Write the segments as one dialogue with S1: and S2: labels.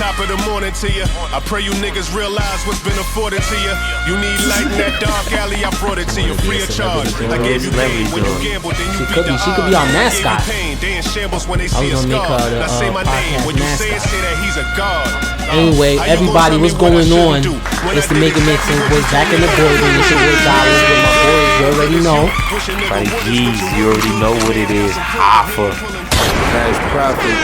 S1: Top of the morning to you. I pray you niggas realize what's been afforded to you. You need light in that dark alley, I brought it to you free of charge. I gave you pain when you gambled, then you beat the odds.
S2: She could be our mascot.
S1: They in shambles when they see a scar. Now say my name when you say it, say that he's a god.
S2: Anyway, everybody, what's going on? It's the Make It Make Sense boys back in the building. It's your boy Dollars with my boys. You already know.
S3: Buddy G's, you already know what it is. Alpha.
S4: Nice profit.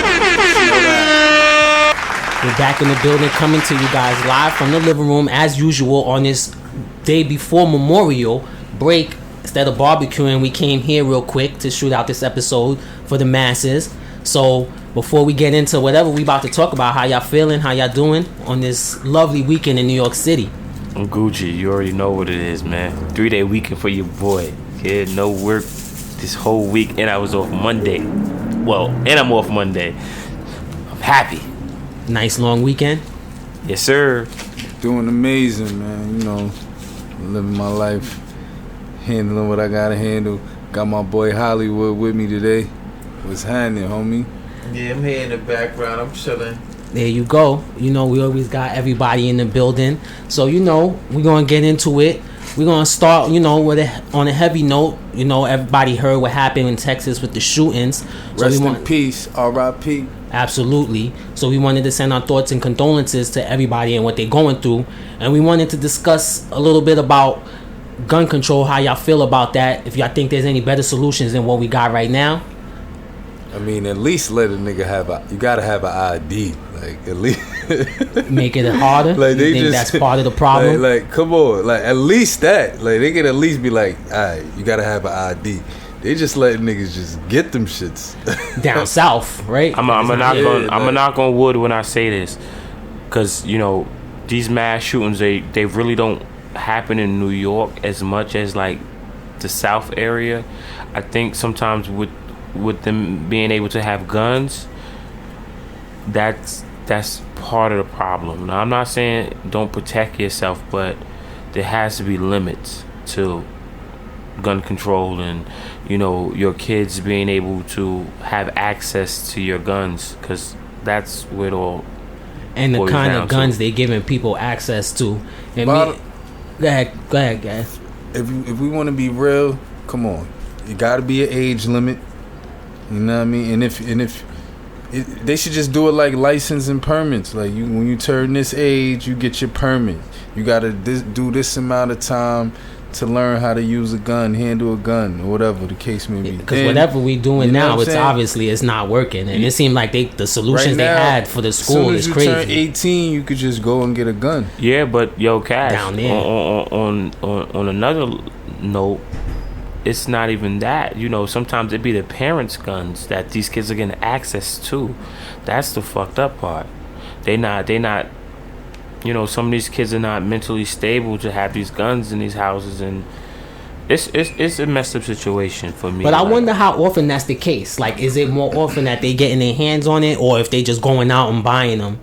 S2: We're back in the building, coming to you guys live from the living room as usual on this day before Memorial break. Instead of barbecuing, we came here real quick to shoot out this episode for the masses. So before we get into whatever we about to talk about, how y'all feeling, how y'all doing on this lovely weekend in New York City?
S3: I'm Gucci. You already know what it is, man. 3-day weekend for your boy. Kid, no work this whole week, and I was off Monday. Well, and I'm off Monday. I'm happy.
S2: Nice long weekend?
S3: Yes, sir.
S4: Doing amazing, man. You know, living my life, handling what I gotta handle. Got my boy Hollywood with me today. What's happening, homie?
S5: Yeah, I'm here in the background. I'm chilling.
S2: There you go. You know, we always got everybody in the building. So, you know, we're going to get into it. We're going to start, you know, on a heavy note. You know, everybody heard what happened in Texas with the shootings. So
S4: Rest in peace, R.I.P.
S2: Absolutely. So we wanted to send our thoughts and condolences to everybody and what they're going through. And we wanted to discuss a little bit about gun control, how y'all feel about that, if y'all think there's any better solutions than what we got right now.
S4: I mean, at least let a nigga have you gotta have an ID. Like, at least
S2: make it harder.
S4: Like,
S2: you think that's part of the problem?
S4: Like, come on, like at least that. Like, they could at least be like, alright, you gotta have an ID. They just letting niggas just get them shits
S2: down south, right?
S3: I'm a knock on wood when I say this, cause you know these mass shootings they really don't happen in New York as much as like the South area. I think sometimes with them being able to have guns, that's part of the problem. Now, I'm not saying don't protect yourself, but there has to be limits to gun control and, you know, your kids being able to have access to your guns, because that's where it all
S2: and the kind of guns they're giving people access to. And go ahead, guys.
S4: If we want to be real, come on, it got to be an age limit. You know what I mean? And if they should just do it like license and permits. Like, when you turn this age, you get your permit. You got to do this amount of time to learn how to use a gun, handle a gun, or whatever the case may be.
S2: Because whatever we doing now, it's obviously it's not working, and it seemed like the solutions right now, they had for the school is crazy.
S4: As soon as you turn 18, you could just go and get a gun.
S3: Yeah, but yo, Cash,
S2: down there.
S3: On another note, it's not even that. You know, sometimes it be the parents' guns that these kids are getting access to. That's the fucked up part. They not. You know, some of these kids are not mentally stable to have these guns in these houses, and it's a messed up situation for me.
S2: But I wonder how often that's the case. Like, is it more often that they getting their hands on it, or if they just going out and buying them?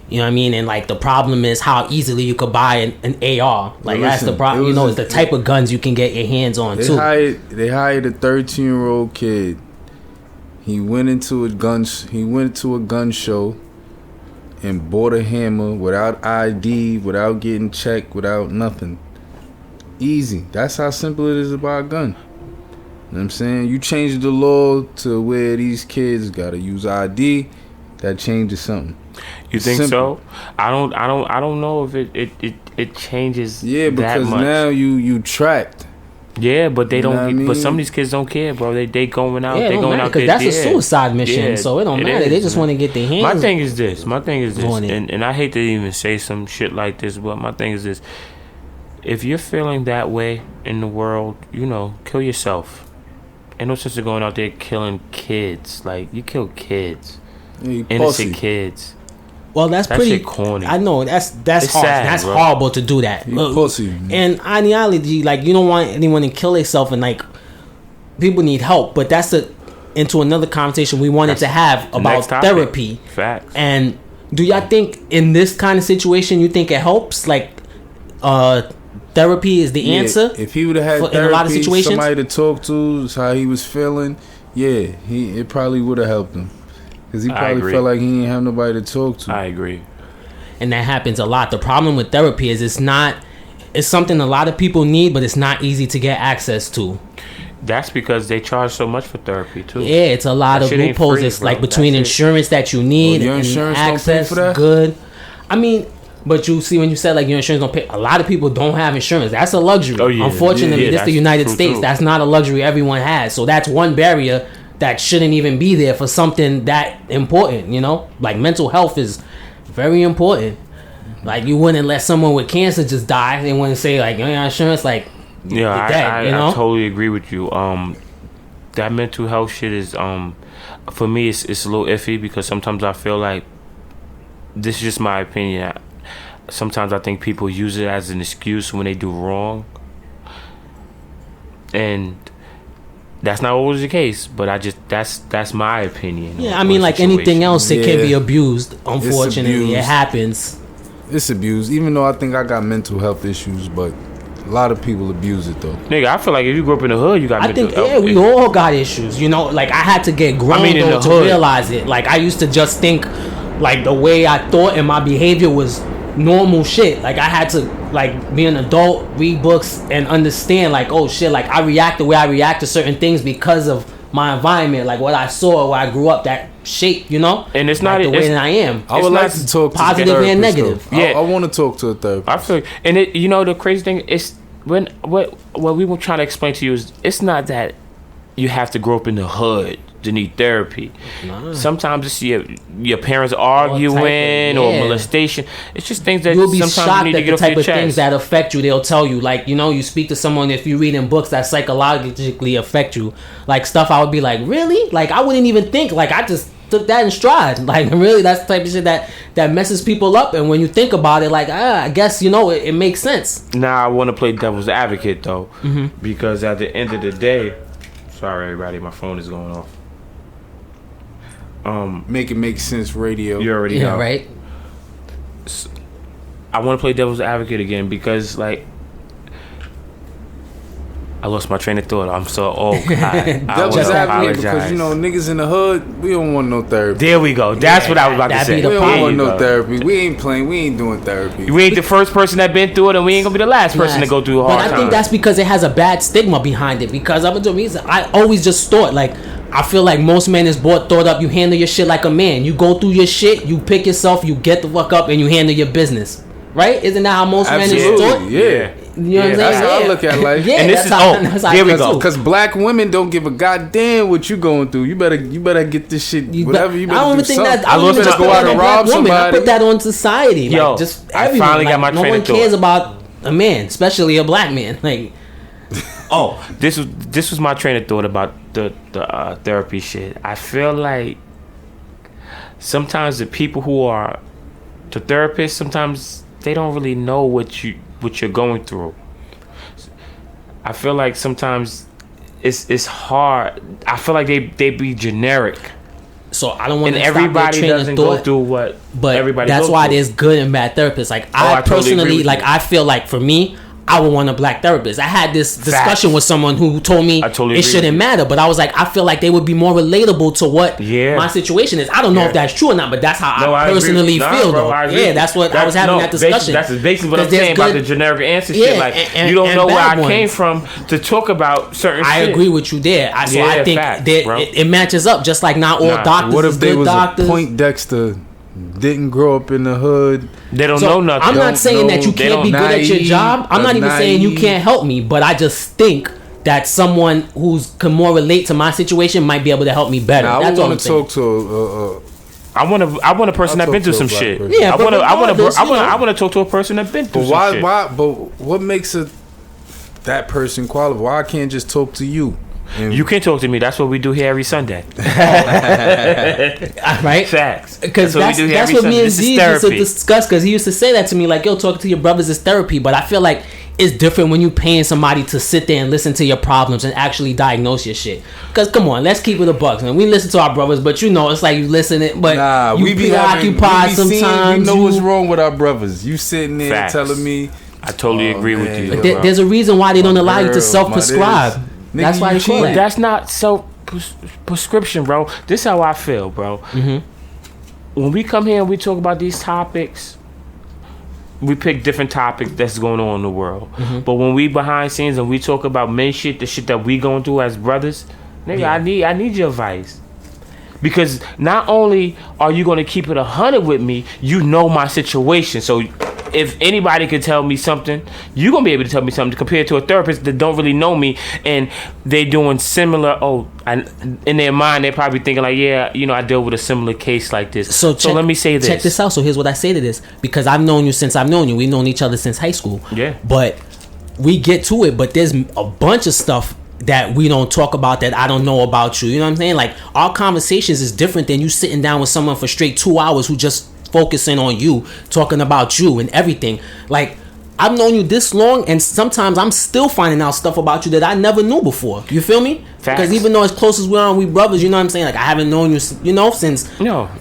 S2: You know what I mean? And like the problem is how easily you could buy an AR. Like, that's the problem. You know, it's the type of guns you can get your hands on too.
S4: They hired a 13-year-old kid. He went into a gun show and bought a hammer without ID, without getting checked, without nothing. Easy. That's how simple it is to buy a gun. You know what I'm saying? You change the law to where these kids gotta use ID, that changes something.
S3: You think simple. So? I don't know if it changes.
S4: Yeah, because
S3: that much.
S4: Now you tracked.
S3: Yeah, but they don't. I mean? But some of these kids don't care, bro. They going out.
S2: Yeah,
S3: they going out
S2: because that's a suicide mission. Yeah, so it don't matter. They just want to get their hands.
S3: My thing is this. And I hate to even say some shit like this, but my thing is this: if you're feeling that way in the world, you know, kill yourself. Ain't no sense of going out there killing kids. Like, you kill kids, innocent kids.
S2: Well, that's pretty
S3: corny.
S2: I know that's hard.
S3: Sad,
S2: that's
S3: bro.
S2: horrible to do that.
S4: Pussy.
S2: And ideology, like, you don't want anyone to kill themselves, and like people need help. But that's into another conversation we wanted to have about therapy.
S3: Facts.
S2: And do y'all think in this kind of situation, you think it helps? Like, therapy is the answer.
S4: If he would have had therapy, in a lot of situations, somebody to talk to, how he was feeling, it probably would have helped him. Because he probably felt like he didn't have nobody to talk to.
S3: I agree.
S2: and that happens a lot. The problem with therapy is it's something a lot of people need, but it's not easy to get access to.
S3: That's because they charge so much for therapy too.
S2: Yeah, it's a lot
S3: That
S2: of
S3: shit ain't
S2: loopholes.
S3: free,
S2: It's
S3: bro.
S2: like between
S3: That's it.
S2: insurance that you need
S4: your
S2: and
S4: insurance don't pay
S2: access.
S4: for that?
S2: Good. I mean, but you see when you said like your insurance don't pay. A lot of people don't have insurance. That's a luxury.
S3: Oh, yeah.
S2: Unfortunately,
S3: Yeah,
S2: this is the
S3: that's
S2: United
S3: true,
S2: States.
S3: too.
S2: That's not a luxury everyone has. So that's one barrier that shouldn't even be there for something that important. You know, like mental health is very important. Like you wouldn't let someone with cancer just die. They wouldn't say like your insurance like
S3: Yeah,
S2: you're dead, you know?
S3: I totally agree with you. That mental health shit is for me it's a little iffy because sometimes I feel like this is just my opinion. Sometimes I think people use it as an excuse when they do wrong, and that's not always the case. But that's my opinion.
S2: Yeah, I
S3: on
S2: mean,
S3: the
S2: like
S3: situation.
S2: anything else, it can
S4: Yeah.
S2: be abused. Unfortunately, it
S4: abused.
S2: happens.
S4: It's abused. Even though I think I got mental health issues, but a lot of people abuse it though.
S3: Nigga, I feel like if you grew up in the hood, you got
S2: I
S3: mental
S2: think,
S3: health
S2: yeah, we
S3: issues.
S2: all got issues. You know, like I had to get grown
S3: I mean, in
S2: though
S3: the
S2: to
S3: hood.
S2: realize it. Like I used to just think, like the way I thought and my behavior was normal shit. Like I had to like be an adult, read books, and understand like, oh shit, like I react the way I react to certain things because of my environment, like what I saw, where I grew up, that shape, you know.
S3: And it's
S2: like
S3: not-
S2: the way
S3: it's-
S2: that I am.
S4: I would
S3: It's
S4: like
S3: not
S4: to talk to
S2: positive
S4: a
S2: and
S4: therapist,
S2: negative.
S4: though.
S3: Yeah.
S4: I want to talk to a therapist.
S3: I feel, and it, you know, the crazy thing is when what we were trying to explain to you is it's not that you have to grow up in the hood to need therapy. Sometimes it's your parents arguing or
S2: yeah.
S3: molestation. It's just things that
S2: You'll be
S3: sometimes you
S2: shocked
S3: need to
S2: at
S3: get
S2: the
S3: off your
S2: type of things
S3: chest.
S2: that affect you. They'll tell you, like, you know, you speak to someone, if you read in books that psychologically affect you, like stuff I would be like, really? Like I wouldn't even think, like I just took that in stride. Like really, that's the type of shit that messes people up. And when you think about it, like I guess, you know, it makes sense.
S3: Now I want to play devil's advocate though,
S2: Mm-hmm.
S3: because at the end of the day, sorry everybody, my phone is going off.
S4: Make it make sense, radio.
S3: You already
S2: Yeah,
S3: know.
S2: right.
S3: I want to play devil's advocate again because like I lost my train of thought. I'm so old. I
S4: Devil's
S3: want to
S4: advocate because
S3: apologize.
S4: you know niggas in the hood, we don't want no therapy.
S3: There we go. That's
S2: Yeah,
S3: what I was about to
S2: that'd
S3: say.
S2: be the
S4: We
S3: There
S4: don't
S2: problem.
S4: want
S3: you
S4: no
S3: go.
S4: therapy. We ain't playing. We ain't doing therapy.
S3: We ain't the first person that been through it, and we ain't gonna be the last person to go through a hard
S2: But I
S3: time.
S2: think that's because it has a bad stigma behind it. Because up until me, I always just thought like I feel like most men is thought up. You handle your shit like a man. You go through your shit. You pick yourself. You get the fuck up and you handle your business. Right? Isn't that how most men is
S4: Absolutely,
S2: taught?
S4: yeah.
S2: You know what I'm saying?
S4: That's how I
S2: Yeah.
S4: look at life.
S2: Yeah,
S3: And this
S2: that's
S3: is-
S2: how,
S3: oh,
S2: that's how
S3: there
S2: I
S3: we
S2: feel
S3: go.
S2: too.
S4: Because black women don't give a goddamn what you going through. You better get this shit. Whatever you better
S2: I don't
S4: do
S2: even think
S4: something.
S2: that. I don't
S3: lost
S2: even
S3: my-
S2: just
S3: go
S2: put
S3: out
S2: that
S4: and
S2: on
S4: rob
S2: black women. I
S4: somebody.
S2: put that on society.
S3: Yo,
S2: Like, just
S3: I
S2: everyone.
S3: finally got
S2: Like,
S3: my
S2: no
S3: train
S2: one
S3: of thought.
S2: cares about a man, especially a black man. Like,
S3: Oh, this was my train of thought about the therapy shit. I feel like sometimes the people who are the therapists, sometimes they don't really know what you're going through. I feel like sometimes it's hard. I feel like they be generic,
S2: so I don't want
S3: and
S2: to stop your
S3: everybody
S2: train
S3: doesn't
S2: of
S3: go
S2: thought.
S3: through what
S2: But
S3: everybody.
S2: that's
S3: goes
S2: why
S3: through.
S2: there's good and bad therapists. Like
S3: I
S2: I
S3: totally agree
S2: personally,
S3: with
S2: like
S3: you.
S2: I feel like for me, I would want a black therapist. I had this discussion
S3: Facts.
S2: with someone who told me
S3: I totally
S2: it
S3: agree with
S2: shouldn't
S3: you.
S2: matter, but I was like, I feel like they would be more relatable to what
S3: Yeah.
S2: my situation is. I don't know
S3: Yeah.
S2: if that's true or not, but that's how
S3: No,
S2: I
S3: agree.
S2: personally
S3: Nah,
S2: feel,
S3: bro,
S2: though.
S3: I agree.
S2: Yeah, that's what I was having that discussion.
S3: That's basically what I'm
S2: 'Cause there's
S3: saying about the
S2: good-
S3: generic answer
S2: Yeah,
S3: shit. Like
S2: and-
S3: you don't
S2: and
S3: know where
S2: bad
S3: I came
S2: ones.
S3: from to talk about certain
S2: I
S3: shit.
S2: agree with you there. So
S3: Yeah,
S2: I think
S3: facts,
S2: that
S3: bro.
S2: it matches up. Just like not all
S3: Nah,
S2: doctors
S4: What
S2: is
S4: if they
S2: good
S4: was
S2: doctors.
S4: a Poindexter, didn't grow up in the hood?
S3: They don't
S2: So,
S3: know nothing.
S2: I'm not saying that you
S4: They
S2: can't be good at your
S4: naive,
S2: job. I'm not even saying you
S4: naive.
S2: can't help me, but I just think that someone who's can more relate to my situation might be able to help me better.
S4: Now, I
S2: That's all
S4: want
S2: I'm
S4: to
S2: saying.
S4: talk to
S3: I want a person
S4: I'll
S3: that been
S4: talk
S3: through
S4: to
S3: some
S4: a black
S3: shit.
S4: person.
S2: Yeah, but regardless, you know.
S3: I want to talk to a person that been through
S4: but
S3: some
S4: why
S3: shit.
S4: but what makes that person qualified? Why I can't just talk to you? And
S3: You can talk to me. That's what we do here every Sunday.
S2: Right?
S3: Facts.
S2: Because
S3: what we do here
S2: that's
S3: every
S2: what me
S3: Sunday.
S2: and
S3: This is
S2: Z used to
S3: therapy.
S2: discuss. Because he used to say that to me, like, "Yo, talking to your brothers is therapy." But I feel like it's different when you paying somebody to sit there and listen to your problems and actually diagnose your shit. Because come on, let's keep it a buck, man. We listen to our brothers, but you know, it's like you listening, but
S4: Nah,
S2: you
S4: we be
S2: preoccupied
S4: having, we be
S2: sometimes.
S4: we know
S2: you-
S4: what's wrong with our brothers. You sitting there
S3: Facts.
S4: telling me
S3: I totally
S4: Oh,
S3: agree with
S4: man.
S3: you.
S4: But
S3: bro.
S2: There's a reason why they don't allow you to
S4: girl,
S2: self-prescribe.
S4: my
S2: That's
S4: nigga,
S2: why
S4: you
S2: they call
S4: cheating.
S2: that.
S3: That's not self prescription, bro. This is how I feel, bro.
S2: Mm-hmm.
S3: When we come here and we talk about these topics, we pick different topics that's going on in the world.
S2: Mm-hmm.
S3: But when we behind scenes and we talk about men shit, the shit that we going through as brothers, nigga,
S2: Yeah.
S3: I need your advice. Because not only are you going to keep it 100 with me, you know my situation. So if anybody could tell me something, you're going to be able to tell me something compared to a therapist that don't really know me and they doing similar. In their mind, they're probably thinking like, yeah, you know, I deal with a similar case like this. So let me say this.
S2: Check this out. So here's what I say to this. Because I've known you since I've known you. We've known each other since high school.
S3: Yeah.
S2: But we get to it. But there's a bunch of stuff that we don't talk about that I don't know about you. You know what I'm saying? Like, our conversations is different than you sitting down with someone for straight 2 hours who just focusing on you, talking about you and everything. Like, I've known you this long, and sometimes I'm still finding out stuff about you that I never knew before. You feel me?
S3: Facts.
S2: Because even though as close as we are, we brothers, you know what I'm saying? Like, I haven't known you, you know, since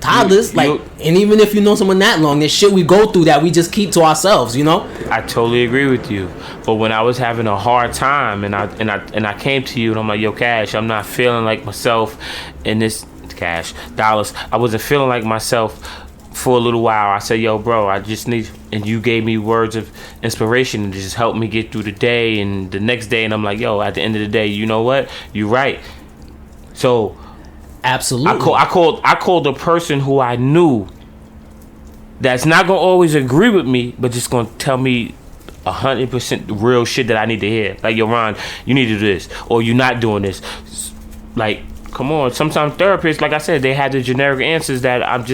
S2: toddlers. And even if you know someone that long, there's shit we go through that we just keep to ourselves, you know?
S3: I totally agree with you. But when I was having a hard time and I came to you and I'm like, yo, Cash, I'm not feeling like myself in this Cash dollars. I wasn't feeling like myself for a little while. I said, yo, bro, I just need, and you gave me words of inspiration to just help me get through the day and the next day. And I'm like, yo, at the end of the day, you know what? You're right. So
S2: absolutely,
S3: I called a person who I knew that's not gonna always agree with me, but just gonna tell me 100% real shit that I need to hear. Like, yo, Ron, you need to do this, or you're not doing this. Like, come on. Sometimes therapists, like I said, they had the generic answers that I'm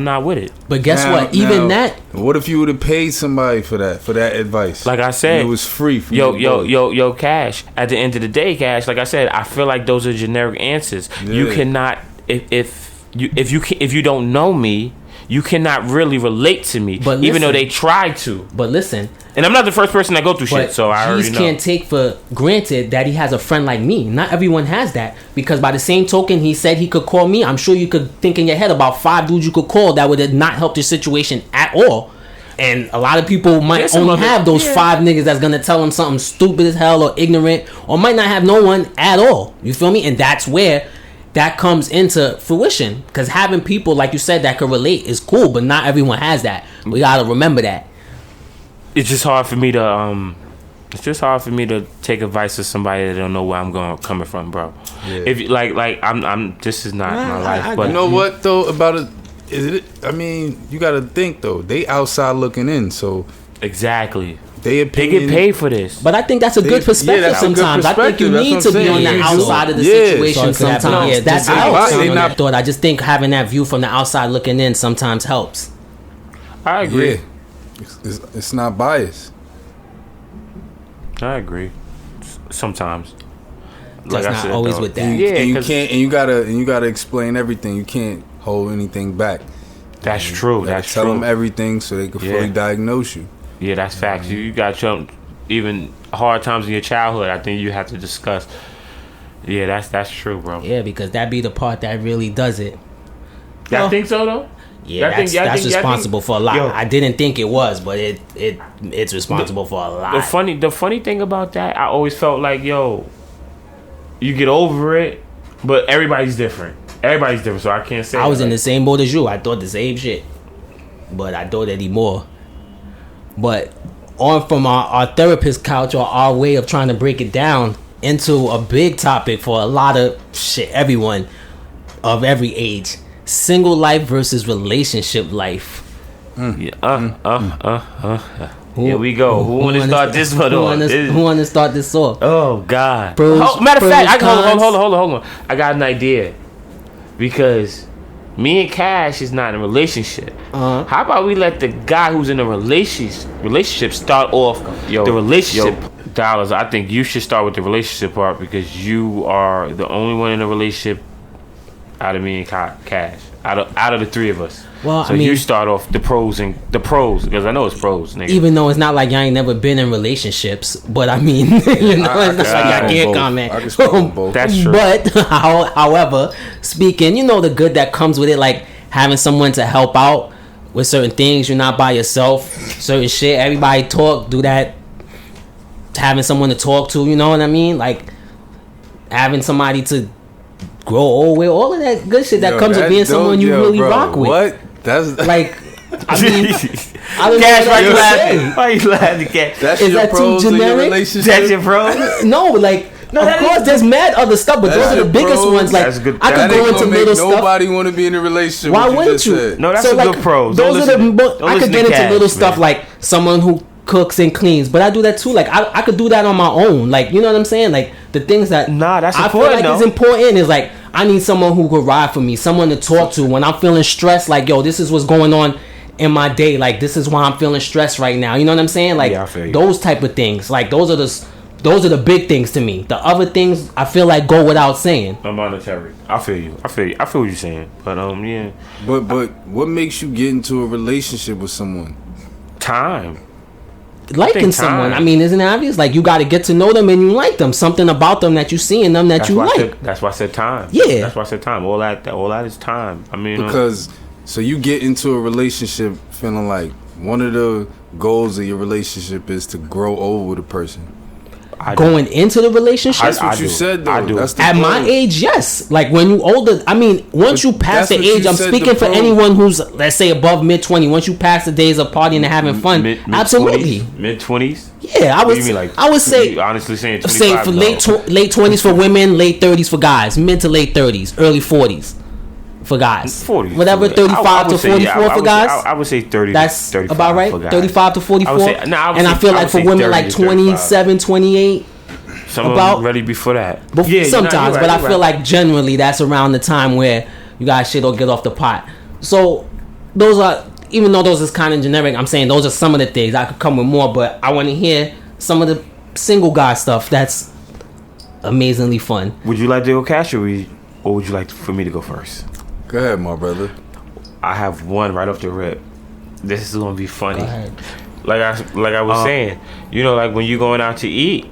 S3: not with it.
S2: But guess what? Even that.
S4: What if you would have paid somebody for that advice?
S3: Like I said,
S4: and it was free. For
S3: yo, Cash. At the end of the day, Cash. Like I said, I feel like those are generic answers. Yeah. You cannot, if you don't know me, you cannot really relate to me, but even though they try to.
S2: But listen.
S3: And I'm not the first person that go through shit, so I already know.
S2: Can't take for granted that he has a friend like me. Not everyone has that. Because by the same token, he said he could call me. I'm sure you could think in your head about 5 dudes you could call that would not help your situation at all. And a lot of people might only have those 5 niggas that's gonna tell them something stupid as hell or ignorant, or might not have no one at all. You feel me? And that's where that comes into fruition. Because having people, like you said, that could relate is cool, but not everyone has that. We gotta remember that.
S3: It's just hard for me to take advice of somebody that don't know where I'm coming from, bro. Yeah. If I'm this is not my life. But
S4: you know what though about it? I mean, you got to think though. They outside looking in, so
S3: exactly.
S4: They
S3: get paid for this.
S2: But I think that's a good perspective sometimes. I think you need to be on the outside of the situation sometimes. Yeah, that's helps. I just think having that view from the outside looking in sometimes helps.
S3: I agree.
S4: Yeah. It's not biased.
S3: I agree. Sometimes,
S2: like I said, always with that.
S4: And you can't, and you gotta explain everything. You can't hold anything back.
S3: That's true. That's
S4: tell them everything so they can fully diagnose you.
S3: Yeah, that's facts. You got even hard times in your childhood. I think you have to discuss. Yeah, that's true, bro.
S2: Yeah, because that be the part that really does it.
S3: I think so though.
S2: Yeah, that's responsible for a lot. I didn't think it was, but it's responsible for a lot.
S3: The funny thing about that, I always felt like, yo, you get over it, but everybody's different. Everybody's different, so I can't say.
S2: I was in the same boat as you. I thought the same shit, but I thought Eddie more. But on from our therapist couch, or our way of trying to break it down into a big topic for a lot of shit, everyone of every age. Single life versus relationship life.
S3: Here we go. Who want to start this one off?
S2: Who want to start this off?
S3: Oh God. Matter of fact, hold on. I got an idea. Because me and Cash is not in a relationship. How about we let the guy who's in a relationship start off the relationship? Dollars. I think you should start with the relationship part because you are the only one in a relationship out of me and Cash, out of the 3 of us.
S2: Well,
S3: so you start off the pros because I know it's pros, nigga.
S2: Even though it's not like y'all ain't never been in relationships, but I mean, it's not like y'all can't comment.
S4: I can speak on both.
S3: That's true.
S2: But however, speaking, the good that comes with it, like having someone to help out with certain things. You're not by yourself. Certain shit, everybody talk, do that. Having someone to talk to, you know what I mean? Like having somebody to grow old with, all of that good shit that comes with being someone you really rock with.
S4: What? That's
S2: like, I mean, I don't know
S3: Cash,
S2: what
S3: why
S2: else
S3: you
S2: to
S3: laughing?
S2: say.
S3: Why you laughing, Cash?
S4: That's
S2: Is
S4: your
S2: that too
S4: pros in your
S2: generic?
S4: relationship.
S3: That's your bro.
S2: No, like of course there's mad other stuff, but
S4: That's
S2: those are the
S4: your
S2: biggest
S4: pros.
S2: ones. Like
S3: That's good.
S2: I
S4: That
S2: could go
S4: ain't
S2: into
S4: gonna make
S2: little stuff.
S4: nobody want to be in a relationship.
S2: Why
S4: what
S2: wouldn't
S4: just
S2: you?
S4: said.
S3: No, that's a good pros.
S2: Those are the.
S3: Don't
S2: I could
S3: listen
S2: get
S3: to
S2: into
S3: Cash,
S2: little stuff
S3: man.
S2: like someone who cooks and cleans, but I do that too. Like I could do that on my own. Like you know what I'm saying? Like the things that
S3: Nah, that's
S2: I feel
S3: important,
S2: like is
S3: though.
S2: important is like I need someone who could ride for me, someone to talk to when I'm feeling stressed. Like yo, this is what's going on in my day. Like this is why I'm feeling stressed right now. You know what I'm saying? Like
S3: Yeah, I feel you.
S2: those type of things. Like those are the big things to me. The other things I feel like go without saying.
S3: I'm monetary. I feel you. I feel what you're saying. But yeah,
S4: But what makes you get into a relationship with someone?
S3: time.
S2: Liking
S3: think
S2: someone,
S3: time.
S2: I mean, isn't it obvious? Like you got to get to know them and you like them. Something about them that you see in them that you like.
S3: That's why I said time.
S2: Yeah.
S3: That's why I said time. All that is time. I mean,
S4: Because so you get into a relationship feeling like one of the goals of your relationship is to grow old with a person.
S3: I
S2: Going into the relationship,
S4: That's what
S3: I
S4: you
S3: do.
S4: said though.
S3: I do.
S4: That's the
S2: at my
S4: pros.
S2: age, yes. Like when you older, I mean, once
S4: But
S2: you pass
S4: that's
S2: the
S4: what you
S2: age, I'm
S4: said,
S2: speaking
S4: the
S2: for
S4: pros.
S2: anyone who's, let's say, above mid-20. Once you pass the days of partying and having fun, absolutely.
S3: Mid-20s.
S2: Yeah, I
S3: What
S2: would.
S3: do you mean, like?
S2: I would say,
S3: you honestly saying 25.
S2: say for late 20s for women, late 30s for guys, mid to late 30s, early 40s for guys.
S3: 40.
S2: Whatever, 35 to 44 for guys.
S3: I would say 30.
S2: That's
S3: 35
S2: about right.
S3: for guys.
S2: 35 to 44.
S3: I would say- no, I would
S2: And I
S3: say-
S2: feel
S3: I
S2: like
S3: would
S2: for
S3: say
S2: women
S3: 30
S2: like
S3: to 35.
S2: 27, 28.
S3: Some
S2: about-
S3: of them ready before that.
S2: Sometimes, but I feel like generally that's around the time where you guys shit or get off the pot. So those are, even though those is kind of generic, I'm saying those are some of the things. I could come with more, but I want to hear some of the single guy stuff that's amazingly fun.
S3: Would you like to go cash or would you like for me to go first?
S4: Go ahead, my brother.
S3: I have one right off the rip. This is gonna be funny.
S2: Go ahead.
S3: Like I was saying, you know, like when you going out to eat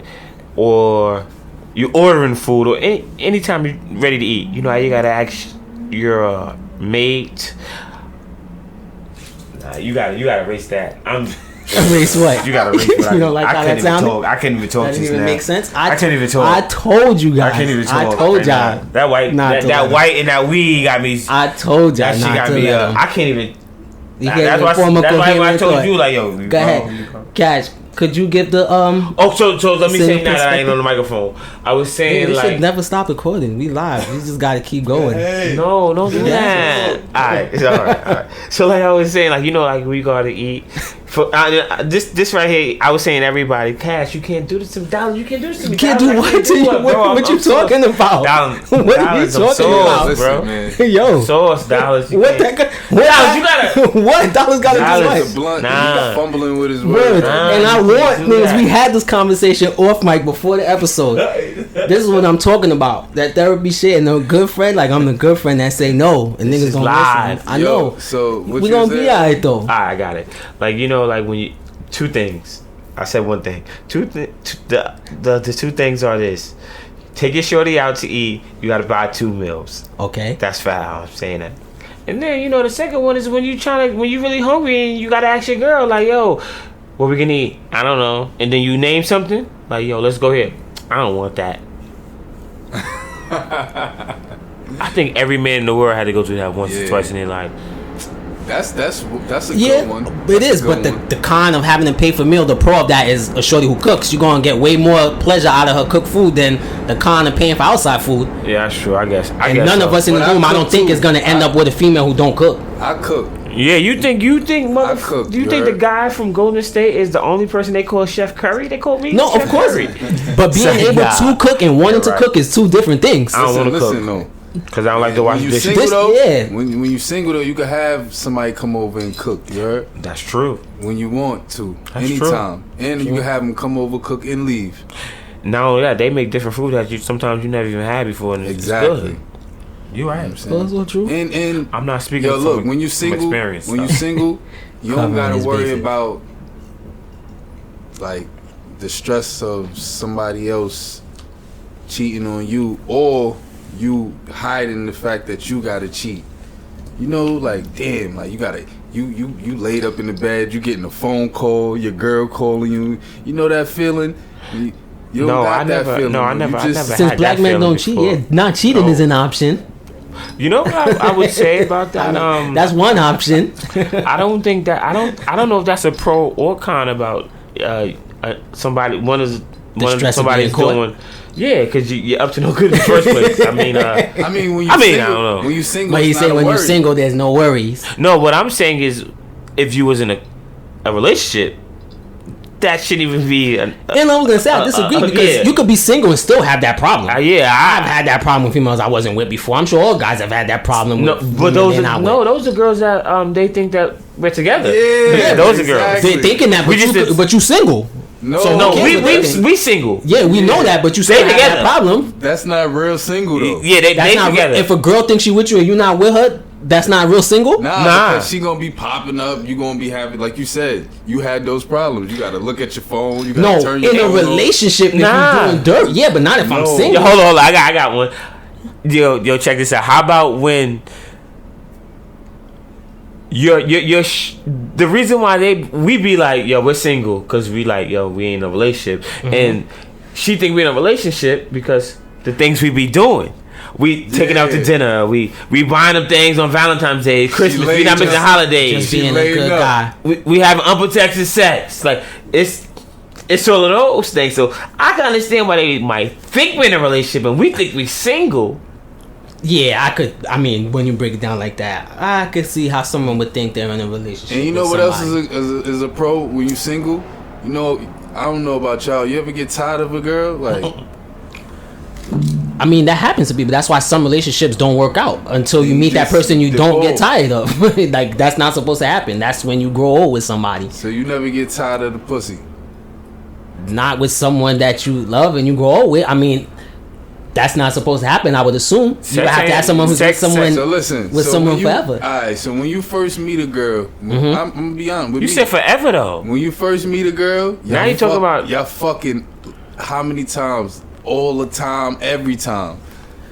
S3: or you ordering food or anytime you're ready to eat, you know how you gotta ask your mate. Nah, you gotta erase that.
S2: Erase what?
S3: You gotta erase what
S2: You don't like how that sounded?
S3: I can't even talk
S2: That
S3: just
S2: didn't even
S3: now.
S2: make sense.
S3: I can't even talk.
S2: I told you guys.
S3: I can't even talk.
S2: I told
S3: right now.
S2: y'all.
S3: That white,
S2: not to
S3: that
S2: let
S3: white and that weed got me.
S2: I told y'all
S3: That shit
S2: not
S3: got
S2: to
S3: me.
S2: let 'em.
S3: I can't even.
S2: You
S3: That's
S2: can't
S3: why.
S2: even form a
S3: That's why I
S2: coherent
S3: told
S2: thought.
S3: you like yo.
S2: Go ahead, Cash. Could you give the
S3: Oh, so let me
S2: Same
S3: say now that I ain't
S2: perspective.
S3: on the microphone. I was
S2: Hey,
S3: saying
S2: we
S3: like
S2: should never stop recording. We live. We just gotta keep going.
S3: no, don't do that. Alright, it's alright. So like I was saying, like you know, like we gotta eat. For this right here, I was saying everybody, Cash, you can't do this to me, Dollars. You can't do this to me.
S2: You can't
S3: Dollars,
S2: do
S3: I
S2: what
S3: can't
S2: to
S3: do
S2: you?
S3: it, bro.
S2: What you
S3: I'm so-
S2: talking about?
S3: Dollars,
S2: What are you
S3: Dollars, I'm
S2: talking
S3: so-
S2: about?
S4: Listen,
S3: bro.
S4: man.
S2: Yo,
S3: Sauce, Dollars. You
S2: what
S3: can't-
S2: that? What
S3: Dollars, you gotta.
S2: What dollars got to do
S3: Dollars,
S2: what?
S4: It's a blunt.
S3: Nah.
S4: He's fumbling with his
S2: Word.
S4: words.
S3: Nah.
S2: And I
S3: you
S2: want
S3: can't do
S2: niggas.
S3: that.
S2: We had this conversation off mic before the episode. This is what I'm talking about. That therapy shit and a good friend. Like I'm the good friend that say no and niggas
S3: is
S2: don't
S3: live.
S2: listen. I
S4: Yo,
S2: know.
S4: So what
S2: We
S4: you
S2: gonna
S4: said?
S2: be alright though.
S3: I got it. Like you know, like when you two things. I said one thing. The two things are this: take your shorty out to eat. You got to buy 2 meals.
S2: Okay.
S3: That's foul. I'm saying that. And then you know the second one is when you really hungry and you gotta ask your girl like, yo, what we gonna eat? I don't know. And then you name something like, yo, let's go here. I don't want that. I think every man in the world had to go through that once or
S4: Yeah.
S3: twice in their life.
S4: That's a
S2: Yeah,
S4: good one.
S2: it
S4: That's a
S2: is.
S4: good
S2: But
S4: one.
S2: the con of having to pay for meal, the pro of that is a shorty who cooks. You're gonna get way more pleasure out of her cooked food than the con of paying for outside food.
S3: Yeah, that's true. I guess.
S2: And none of us in the
S4: But I
S2: room, I
S4: cook
S2: don't think
S4: too.
S2: is gonna end up with a female who don't cook.
S4: I cook.
S3: Yeah, you think
S4: I cook,
S3: do you
S4: you
S3: think the
S4: heard?
S3: guy from Golden State is the only person they call Chef Curry? They call me
S2: No,
S3: Chef
S2: of course.
S3: Curry.
S2: But being
S3: Say
S2: able
S3: nah.
S2: to cook and wanting
S3: Yeah,
S2: to
S3: right.
S2: cook is two different things.
S3: I don't want to
S4: Listen,
S3: cook
S4: though.
S3: because I don't like to wash
S4: When you
S3: dishes.
S4: single
S2: This-
S4: though,
S2: yeah.
S4: when you single though, you can have somebody come over and cook. You heard?
S3: That's true.
S4: When you want to,
S3: That's
S4: anytime, and you can have them come over, cook, and leave.
S3: Not only that, they make different food that you sometimes you never even had before, and it's
S4: Exactly.
S3: good. You right.
S2: That's so true.
S4: And
S3: I'm not speaking.
S4: yo,
S3: from
S4: look, when you
S3: from
S4: single,
S3: experience,
S4: when you
S3: so.
S4: single, you don't
S2: Covering
S4: gotta
S2: his
S4: worry
S2: bases.
S4: about like the stress of somebody else cheating on you or you hiding the fact that you gotta cheat. You know, like damn, like you gotta you laid up in the bed, you getting a phone call, your girl calling you. You know that feeling? You don't
S3: No,
S4: got
S3: I
S4: that
S3: never-
S4: feeling.
S3: no, I
S4: You
S3: never- I
S4: just-
S3: never
S2: Since
S3: had
S2: black
S3: that
S2: men
S3: feeling
S2: don't cheat,
S3: before.
S2: yeah, not cheating
S3: No.
S2: is an option.
S3: You know what I would say about that?
S2: That's one option.
S3: I don't think that I don't know if that's a pro or con about somebody somebody's
S2: being caught.
S3: doing. Yeah, because you're up to no good in the first place. I mean,
S4: when you
S3: I
S4: single,
S3: don't know.
S4: when you single,
S2: But you
S4: it's
S2: say
S4: not a
S2: when you're
S4: worry.
S2: single, there's no worries.
S3: no. What I'm saying is, if you was in a relationship, that shouldn't even be.
S2: And I was gonna say I disagree because
S3: yeah.
S2: you could be single and still have that problem.
S3: Yeah,
S2: I've had that problem with females I wasn't with before. I'm sure all guys have had that problem
S3: No,
S2: with
S3: but
S2: women
S3: those
S2: they're
S3: are
S2: not with.
S3: those are girls that they think that we're together.
S4: Yeah,
S3: those are girls.
S4: exactly.
S2: They're thinking that,
S3: We
S2: but
S3: just-
S2: but you single.
S4: No,
S2: So
S3: No,
S2: Okay, but they think-
S3: we single.
S2: Yeah, we know that, but you still
S3: They
S2: have that
S3: together.
S2: problem.
S4: that's not real single though.
S3: Yeah, they
S2: That's not
S3: together.
S2: if a girl thinks she with you and you're not with her. That's not real single.
S4: Nah,
S3: Nah.
S4: because she gonna be popping up. You gonna be happy, like you said. You had those problems. You gotta look at your phone. You gotta
S2: No,
S4: turn your
S2: in a
S4: phone
S2: relationship, if
S3: Nah.
S2: you're doing dirt, yeah, but not if I'm
S4: No.
S2: single.
S3: Yo, hold on. I got one. Yo, check this out. How about when the reason why we be like, yo, we're single because we like, yo, we ain't in a relationship, and she think we in a relationship because the things we be doing. We taking out to
S4: Yeah.
S3: dinner. We buying them things on Valentine's Day, Christmas. We
S4: laid
S3: not missing
S4: just-
S3: holidays.
S2: Just being a
S4: laid
S2: good
S4: up.
S2: guy.
S3: We have unprotected sex. Like it's all of those things. So I can understand why they might think we're in a relationship and we think we single.
S2: Yeah, I could. I mean, when you break it down like that, I could see how someone would think they're in a relationship.
S4: And you know
S2: with
S4: what else
S2: somebody.
S4: is a pro when you single? You know, I don't know about y'all. You ever get tired of a girl? Like,
S2: I mean, that happens to people. That's why some relationships don't work out until you meet that
S4: Just
S2: person you don't get
S4: default.
S2: tired of. Like that's not supposed to happen. That's when you grow old with somebody,
S4: so you never get tired of the pussy.
S2: not with someone that you love and you grow old with. I mean, that's not supposed to happen. I would assume you would have to have someone who's with
S3: Sex-
S2: someone
S4: So listen,
S2: with
S4: so
S2: someone
S4: when you,
S2: forever.
S4: Alright, so when you first meet a girl, I'm gonna be honest with
S3: You
S4: me.
S3: said forever though.
S4: When you first meet a girl,
S3: Now you talking about-
S4: y'all fucking how many times? All the time, every time.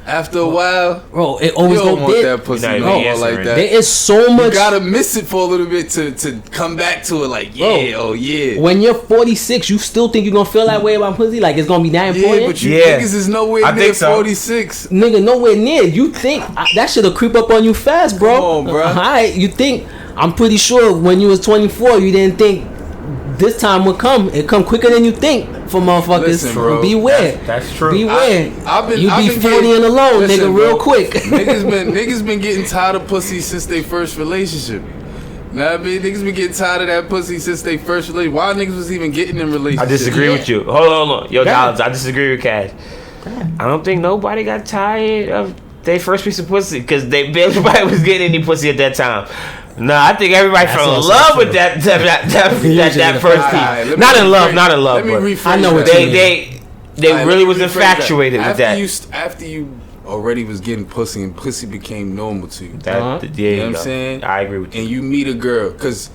S4: After a while,
S2: Bro, it
S4: you
S2: always
S4: don't
S2: go
S4: want
S2: there.
S4: that pussy
S3: You're not
S4: no
S3: even
S4: more like
S3: answering.
S4: that.
S2: There is so
S4: You
S2: much.
S4: gotta miss it for a little bit to come back to it. Like, yeah,
S2: Bro,
S4: oh yeah.
S2: When you're 46, you still think you're gonna feel that way about pussy? Like it's gonna be that
S4: Yeah,
S2: important?
S4: but you
S3: Yeah.
S4: niggas is nowhere
S3: I
S4: near
S3: think so.
S4: 46.
S2: Nigga, nowhere near. You think that shit'll creep up on you fast, bro?
S4: Come on, bro.
S2: Alright, you think? I'm pretty sure when you was 24, you didn't think this time would come. It come quicker than you think for motherfuckers.
S4: Listen, bro.
S2: Beware.
S3: That's true.
S2: Beware.
S4: I've been-
S2: you
S4: I've
S2: be
S4: been
S2: 40
S4: getting-
S2: and alone,
S4: Listen,
S2: nigga,
S4: bro.
S2: real quick.
S4: niggas been getting tired of pussy since their first relationship. Nah, I mean, niggas been getting tired of that pussy since they first relationship. Why niggas was even getting in
S3: I
S4: relationships?
S3: disagree
S2: Yeah.
S3: with you. Hold on. Yo,
S2: Damn.
S3: Dollars, I disagree with Cash. I don't think nobody got tired of their first piece of pussy because everybody was getting any pussy at that time. Nah, I think everybody
S2: That's
S3: fell in
S2: also
S3: love
S2: true.
S3: with that
S2: the
S3: first
S2: first
S3: piece.
S4: Alright, let me
S3: Not in love,
S4: rephrase-
S3: not in love.
S4: Let me
S3: But
S4: rephrase
S2: I know what
S4: that.
S2: you mean.
S3: they
S4: Alright,
S3: really
S4: let
S3: was
S4: me rephrase that.
S3: infatuated with that.
S4: After you already was getting pussy and pussy became normal to you.
S2: Uh-huh.
S3: Yeah,
S4: You know what I'm saying?
S3: I agree with you.
S4: And you meet a girl, cause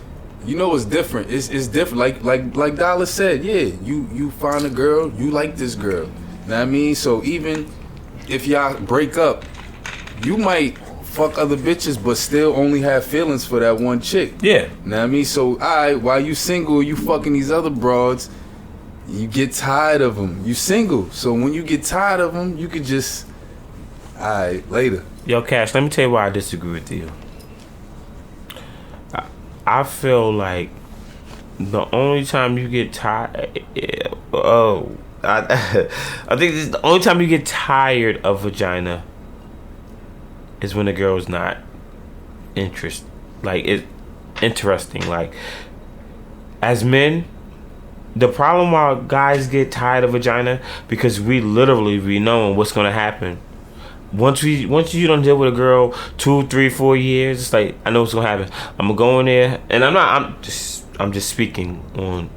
S4: you know it's different. It's different. Like Dollar said, yeah. You find a girl, you like this girl. Know what I mean? So even if y'all break up, you might fuck other bitches, but still only have feelings for that one chick.
S3: Yeah.
S4: Know what I mean? So alright, while you single, you fucking these other broads. You get tired of them. You single, so when you get tired of them, you could just, alright, later.
S3: Yo, Cash, let me tell you why I disagree with you. I feel like the only time you get tired, I think this is the only time you get tired of vagina is when the girl's not interesting. Like, as men, the problem why guys get tired of vagina because we literally be knowing what's gonna happen. Once you don't deal with a girl 2, 3, 4 years, it's like I know what's gonna happen. I'm gonna go in there, and I'm just speaking on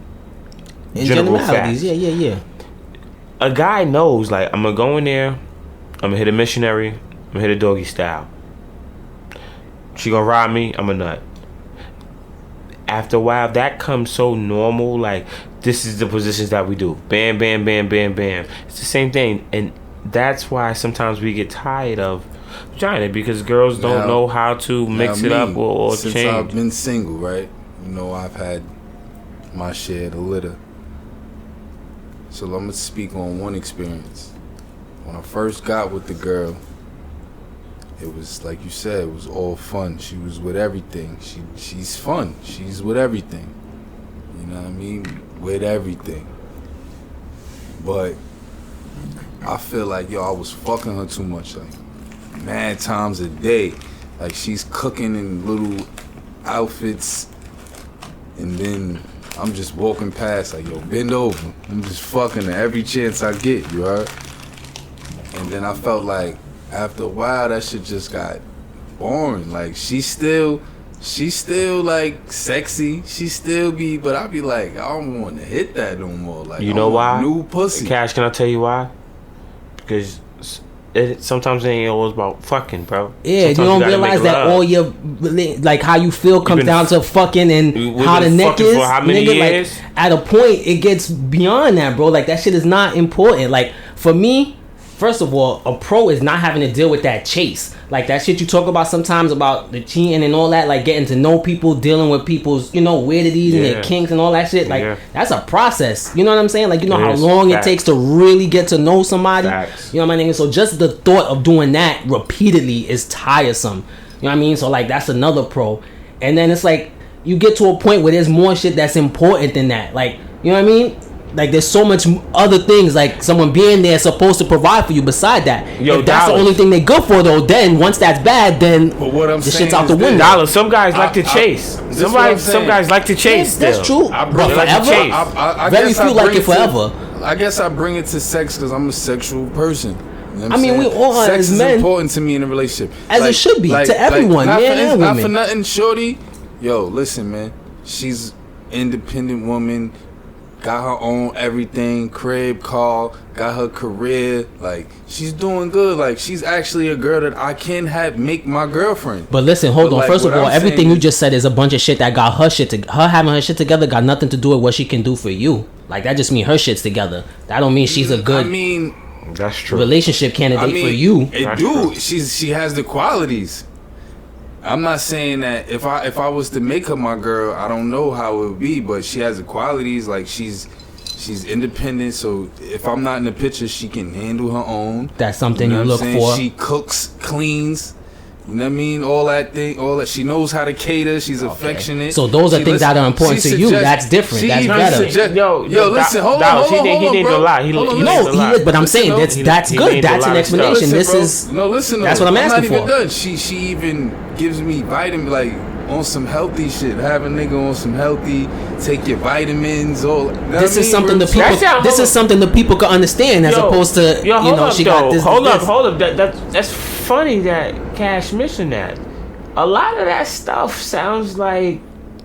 S2: In
S3: general
S2: generalities,
S3: facts.
S2: yeah.
S3: A guy knows, like, I'm gonna go in there, I'm gonna hit a missionary, I'm gonna hit a doggy style. She gonna ride me, I'm a nut. After a while, that comes so normal, like, this is the positions that we do. Bam, bam, bam, bam, bam. It's the same thing, and that's why sometimes we get tired of vagina, because girls don't
S4: Now-
S3: know how to mix
S4: Now,
S3: it up
S4: me,
S3: or
S4: since
S3: change.
S4: I've been single, right? You know, I've had my share of the litter. So I'm gonna speak on one experience. When I first got with the girl, it was like you said, it was all fun. She was with everything. She's fun. She's with everything. You know what I mean? With everything. But I feel like, yo, I was fucking her too much, like mad times a day. Like she's cooking in little outfits, and then I'm just walking past like, yo, bend over. I'm just fucking her every chance I get, you heard? And then I felt like after a while that shit just got boring. Like she's still like sexy. She still be, but I be like, I don't want to hit that no more. Like,
S3: You know why?
S4: New pussy.
S3: Cash, can I tell you why? Because sometimes it ain't always about fucking, bro.
S2: Yeah,
S3: Sometimes
S2: you don't
S3: gotta
S2: realize
S3: make
S2: that
S3: love.
S2: all your, like, how you feel comes
S3: been
S2: down to fucking and
S3: we've
S2: how the
S3: been
S2: neck
S3: fucking
S2: is.
S3: for how many
S2: Nigga,
S3: years?
S2: like, at a point, it gets beyond that, bro. Like, that shit is not important. Like, for me, first of all, a pro is not having to deal with that chase. Like, that shit you talk about sometimes about the cheating and all that, like, getting to know people, dealing with people's, you know, weirdities and their
S3: Yeah.
S2: kinks and all that shit. Like,
S3: Yeah.
S2: that's a process. You know what I'm saying? Like, you know
S3: It
S2: how
S3: is.
S2: long
S3: Facts.
S2: it takes to really get to know somebody.
S3: Facts.
S2: You know what I mean? So just the thought of doing that repeatedly is tiresome. You know what I mean? So, like, that's another pro. And then it's like, you get to a point where there's more shit that's important than that. Like, you know what I mean? Like, there's so much other things, like someone being there supposed to provide for you beside that.
S3: Yo,
S2: if that's the
S3: Dallas.
S2: only thing they good for, though, then once that's bad, then
S4: But what I'm
S2: the
S4: saying
S2: shit's out
S4: is
S2: the
S4: this.
S2: window.
S3: Dollar, some guys like to chase.
S4: this is what I'm
S3: Some
S4: saying.
S3: guys like to chase still.
S2: That's true.
S4: I
S2: But
S4: bring it
S3: like to
S2: forever,
S3: chase.
S4: I
S2: very
S4: guess I
S2: few like
S4: bring
S2: it forever.
S4: I guess I bring it to sex because I'm a sexual person. You know what
S2: I
S4: I'm
S2: mean,
S4: saying?
S2: we all are
S4: sex
S2: as
S4: is
S2: men.
S4: important to me in a relationship,
S2: As it should be, to everyone,
S4: not
S2: men
S4: for,
S2: and
S4: not
S2: women.
S4: for nothing, shorty. Yo, listen, man. She's independent woman. Got her own everything, crib, car, got her career. Like, she's doing good. Like, she's actually a girl that I can make my girlfriend.
S2: But listen, hold
S4: But,
S2: on.
S4: like,
S2: First of
S4: what
S2: all,
S4: I'm
S2: everything
S4: saying
S2: you
S4: is-
S2: just said is a bunch of shit that got her shit her having her shit together got nothing to do with what she can do for you. Like, that just mean her shit's together. That don't mean she's a good
S4: I mean,
S3: That's true.
S2: relationship candidate
S4: I mean,
S2: for you.
S4: It
S3: That's
S4: do.
S3: true.
S4: She has the qualities. I'm not saying that if I was to make her my girl, I don't know how it would be, but she has the qualities. Like, she's independent, so if I'm not in the picture, she can handle her own.
S2: That's something you
S4: what
S2: look
S4: I'm saying?
S2: for.
S4: She cooks, cleans. You know what I mean? All that. She knows how to cater. She's affectionate.
S2: So those are things that are important
S4: she
S2: to you.
S4: suggest-
S2: That's different.
S4: she
S2: That's
S4: even
S2: better.
S4: suggest-
S3: Yo,
S4: listen, hold
S3: Dallas,
S4: on,
S3: he didn't
S4: bro.
S3: go lie. He
S4: Hold on,
S3: he
S2: No,
S3: named a lot.
S2: he, but I'm saying
S4: Listen,
S2: that's
S3: he
S2: good.
S3: named a
S2: That's
S3: lot
S2: an
S3: of stuff.
S2: explanation.
S4: Listen,
S2: This
S4: bro.
S2: is
S4: no, listen.
S2: that's
S4: though.
S2: what I'm
S4: not
S2: asking
S4: even
S2: for.
S4: done. She even gives me vitamin, like on some healthy shit. Have a nigga on some healthy. Take your vitamins. All
S2: this is something the people.
S3: That's how-
S2: This is something the people can understand as opposed to
S3: yo,
S2: you
S3: hold
S2: know
S3: up,
S2: she
S3: though.
S2: got this.
S3: Hold
S2: this.
S3: up. That's funny that Cash mentioned that. A lot of that stuff sounds like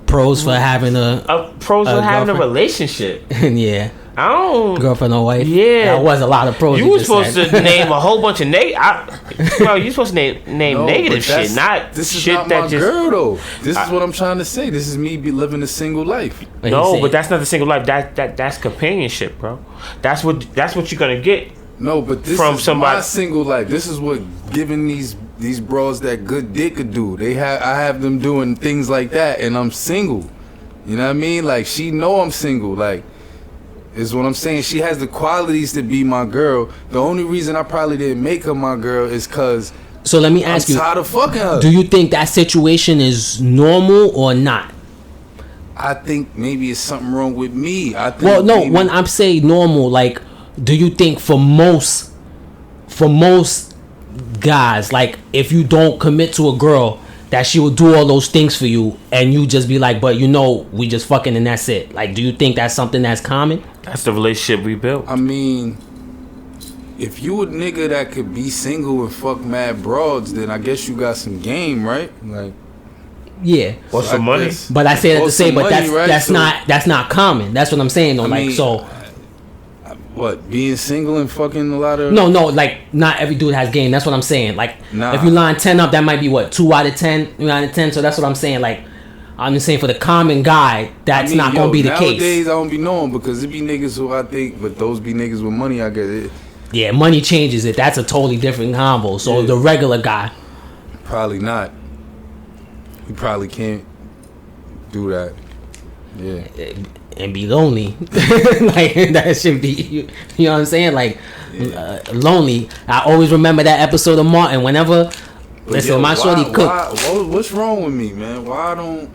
S2: Pros for having a
S3: pros
S2: A
S3: of having a
S2: girlfriend.
S3: relationship.
S2: yeah
S3: I don't.
S2: girlfriend or wife.
S3: Yeah.
S2: that was a lot of pros.
S3: You were
S2: just
S3: supposed
S2: said.
S3: to name a whole bunch of bro, you supposed to name
S4: No,
S3: negative
S4: but that's-
S3: shit, not
S4: this is
S3: shit
S4: not
S3: that
S4: my
S3: just.
S4: girl though. This is what I'm trying to say. This is me living a single life.
S2: But he
S3: No,
S2: said-
S3: but that's not the single life. That's companionship, bro. That's what you're gonna get.
S4: No, but this
S3: From
S4: is
S3: somebody-
S4: my single life. This is what giving these bros that good dick could do. I have them doing things like that, and I'm single. You know what I mean? Like, she know I'm single. Like, is what I'm saying. She has the qualities to be my girl. The only reason I probably didn't make her my girl is because
S2: So let me
S4: I'm
S2: ask you:
S4: tired of fucking her.
S2: do you think that situation is normal or not?
S4: I think maybe it's something wrong with me. I think
S2: Well, no.
S4: maybe-
S2: When I'm saying normal, like, do you think for most guys, like, if you don't commit to a girl, that she will do all those things for you, and you just be like, but you know, we just fucking and that's it. Like, do you think that's something that's common?
S3: That's the relationship we built.
S4: I mean, if you a nigga that could be single and fuck mad broads, then I guess you got some game, right? Like,
S2: Yeah.
S3: Or
S4: so
S3: some
S4: I
S3: money.
S4: guess-
S2: But I say that
S4: or
S2: to say,
S4: some
S2: but
S4: money, right?
S2: that's
S4: So,
S2: not common. That's what I'm saying though.
S4: I
S2: Like,
S4: mean,
S2: so
S4: What, being single and fucking a lot of
S2: no, like, not every dude has game. That's what I'm saying. Like,
S4: Nah.
S2: if you line 10 up, that might be what, 2 out of 10, 3 out of 10. So that's what I'm saying. Like, I'm just saying for the common guy, that's
S4: I mean,
S2: not gonna be the
S4: nowadays
S2: case.
S4: I don't be knowing because it be niggas who I think, but those be niggas with money. I get it.
S2: Yeah, money changes it. That's a totally different combo. So
S4: Yeah.
S2: the regular guy,
S4: Probably not. You probably can't do that. Yeah.
S2: and be lonely. Like, that should be, you know what I'm saying? Like, lonely. I always remember that episode of Martin. Whenever Listen, my shorty cook.
S4: What's wrong with me, man? Why I don't?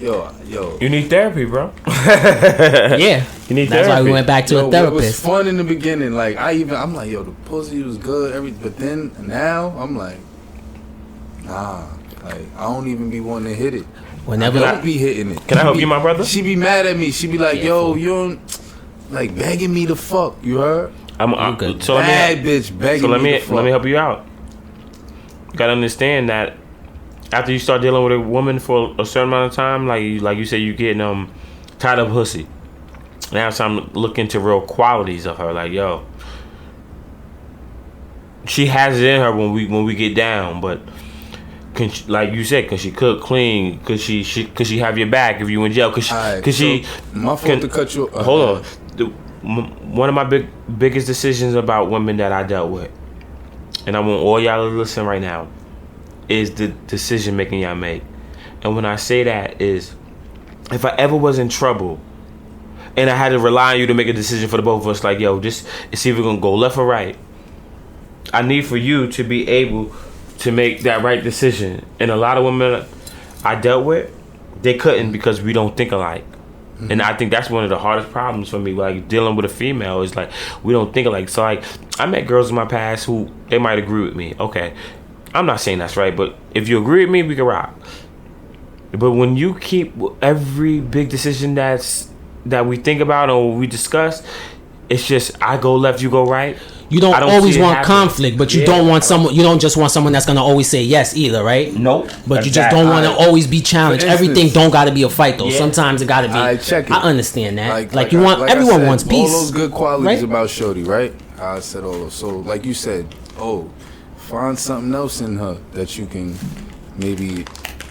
S4: Yo.
S3: You need therapy, bro.
S2: Yeah,
S3: You need
S2: that's
S3: therapy.
S2: why we went back to a
S4: It was
S2: therapist.
S4: fun in the beginning. Like I'm like, yo, the pussy was good. But then now I'm like, nah. Like I don't even be wanting to hit it.
S2: Whenever
S4: I don't be hitting it.
S3: Can I help you, my brother?
S4: She be mad at me. She be like,
S2: Yeah,
S4: yo,
S2: fool.
S4: you don't like begging me to fuck. You heard?
S3: I'm
S2: good.
S3: So let
S4: Bad
S3: me
S4: bitch begging
S3: so let
S4: me
S3: me
S4: to fuck.
S3: let me help you out. You gotta understand that after you start dealing with a woman for a certain amount of time, like you said, you getting tired of pussy. Now it's time to look into real qualities of her. Like, yo, she has it in her when we get down, but can she, like you said, can she cook, clean? Could she have your back if you in jail? Could she?
S4: Alright,
S3: Could she?
S4: so my fault to cut you.
S3: Hold on. One of my biggest decisions about women that I dealt with, and I want all y'all to listen right now, is the decision making y'all make. And when I say that is, if I ever was in trouble, and I had to rely on you to make a decision for the both of us, like, yo, just see if we're gonna go left or right. I need for you to be able to make that right decision. And a lot of women I dealt with, they couldn't because we don't think alike. And I think that's one of the hardest problems for me, like dealing with a female, is like we don't think alike. So like I met girls in my past who they might agree with me. Okay, I'm not saying that's right, but if you agree with me, we can rock. But when you keep every big decision that we think about or we discuss, it's just I go left, you go right.
S2: you don't
S3: I don't
S2: always
S3: see it
S2: want
S3: happening.
S2: conflict, but you
S3: Yeah.
S2: don't want someone. You don't just want someone that's gonna always say yes either, right?
S3: Nope.
S2: But you just don't want to always be challenged.
S4: For instance-
S2: Everything don't got to be a fight though.
S3: Yeah.
S2: Sometimes it got to be.
S4: I check it.
S2: I understand that. Like,
S4: I-
S2: you want
S4: I
S2: everyone
S4: said,
S2: wants peace.
S4: All those good qualities
S2: right?
S4: about Shorty, right? I said all those. So, like you said, find something else in her that you can maybe